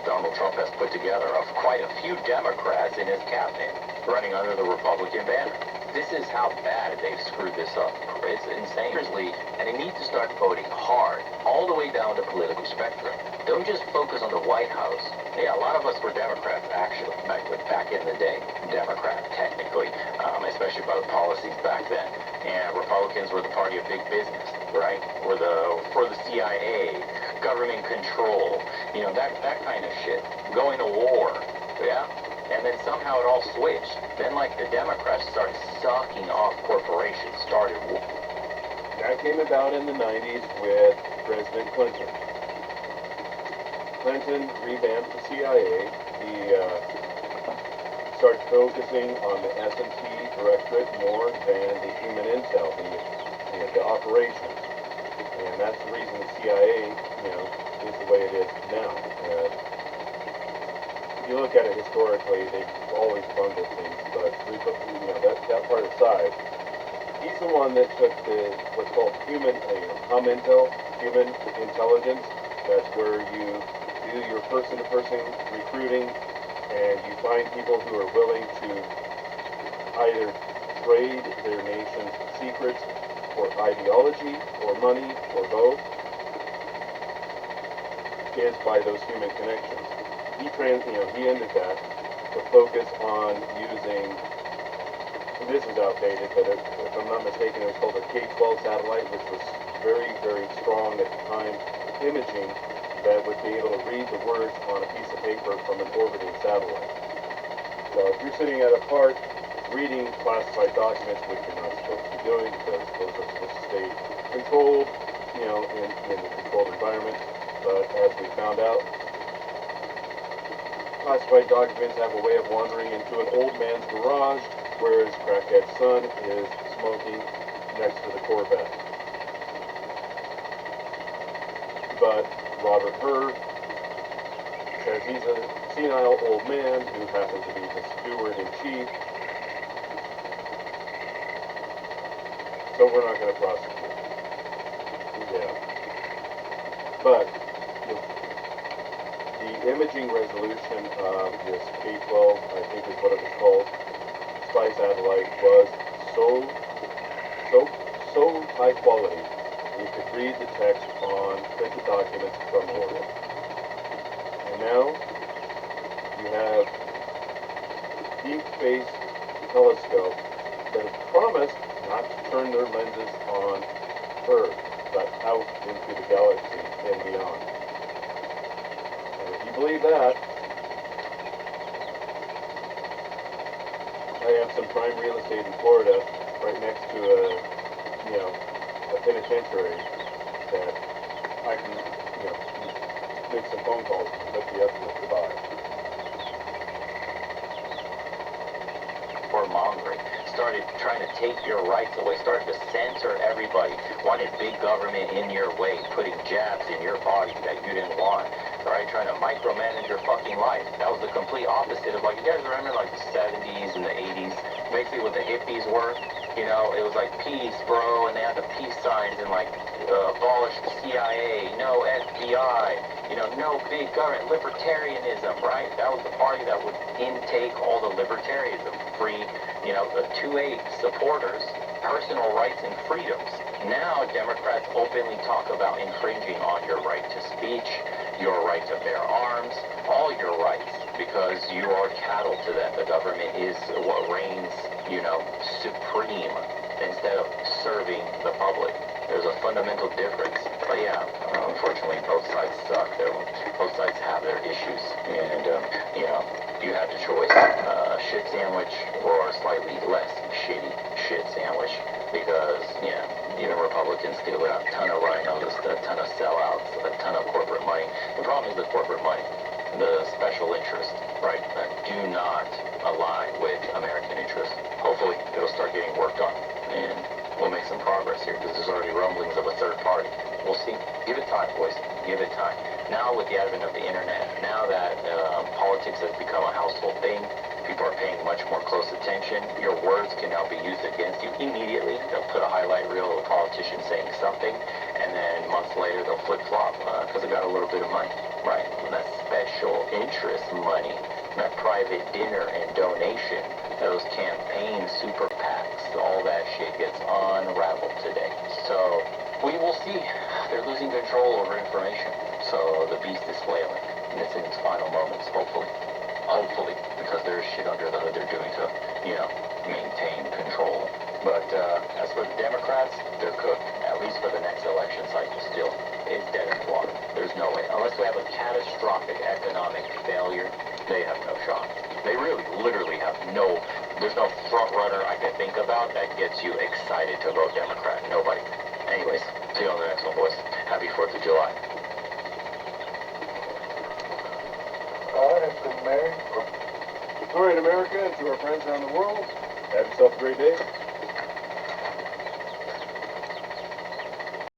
Donald Trump has put together of quite a few Democrats in his cabinet running under the Republican banner. This is how bad they've screwed this up. It's insane. Seriously, and they need to start voting hard, all the way down the political spectrum. Don't just focus on the White House. Yeah, a lot of us were Democrats, actually, back in the day. Democrat, technically, especially by the policies back then. And Republicans were the party of big business, right? For the CIA, government control, you know, that kind of shit. Going to war, yeah? And then somehow it all switched. Then, like, the Democrats started sucking off corporations, started war. That came about in the 90s with President Clinton. Clinton revamped the CIA. He started focusing on the S&T directorate more than the human intel, the operations. And that's the reason the CIA, you know, is the way it is now. If you look at it historically, they've always bungled things, but you know, that part aside, he's the one that took what's called human intelligence. That's where you do your person-to-person recruiting, and you find people who are willing to either trade their nation's secrets for ideology or money or both, is by those human connections. He ended that to focus on using, this is outdated, but if I'm not mistaken, it was called a K-12 satellite, which was very, very strong at the time, imaging that would be able to read the words on a piece of paper from an orbiting satellite. So if you're sitting at a park reading classified documents, which you're not supposed to be doing because those are supposed to stay controlled, you know, in a controlled environment, but as we found out, classified documents have a way of wandering into an old man's garage, where his crackhead son is smoking next to the Corvette. But Robert Hur says he's a senile old man who happens to be the steward-in-chief, so we're not going to prosecute. Yeah. But the imaging resolution of this K-12, I think is what it was called, spy satellite, was so high quality, you could read the text on printed documents from orbit. And now you have deep space telescopes that have promised not to turn their lenses on Earth, but out into the galaxy and beyond. And if you believe that, I have some prime real estate in Florida, right next to a penitentiary that I can, make some phone calls and let the estimates to buy. Warmongering, started trying to take your rights away, started to censor everybody, wanted big government in your way, putting jabs in your body that you didn't want, right? Trying to micromanage your fucking life. That was the complete opposite of, like, you guys remember, like, the 70s and the 80s, basically what the hippies were? You know, it was like peace, bro, and they had the peace signs and, like, abolish the CIA, no FBI, you know, no big government, libertarianism, right? That was the party that would intake all the libertarianism, free, the 2-8 supporters personal rights and freedoms. Now, Democrats openly talk about infringing on your right to speech, your right to bear arms, all your rights, because you are cattle to them. The government is what reigns, supreme, instead of serving the public. There's a fundamental difference. But yeah, unfortunately, both sides suck. Both sides have their issues. And, you had the choice. A shit sandwich or a slightly less shitty shit sandwich. Because, even Republicans deal with a ton of rhinos, a ton of sellouts, a ton of corporate money. The problem is the corporate money, the special interests, right, that do not align with American interests. Hopefully, it'll start getting worked on, and we'll make some progress here, because there's already rumblings of a third party. We'll see. Give it time, boys. Give it time. Now, with the advent of the internet, now that politics has become a household thing, people are paying much more close attention. Your words can now be used against you immediately. They'll put a highlight reel of a politician saying something, and then months later they'll flip-flop because they got a little bit of money, right? And that special interest money, that private dinner and donation, those campaign super PACs, all that shit gets unraveled today. So we will see. They're losing control over information. So the beast is flailing, and it's in its final moments, hopefully. Hopefully, because there's shit under the hood they're doing to, maintain control. But as for the Democrats, they're cooked, at least for the next election cycle still. It's dead in the water. There's no way. Unless we have a catastrophic economic failure, they have no shot. They really, literally have there's no front runner I can think about that gets you excited to vote Democrat. Nobody. Anyways, see you on the next one, boys. Happy 4th of July. All right, America, and to our friends around the world, have yourself a great day.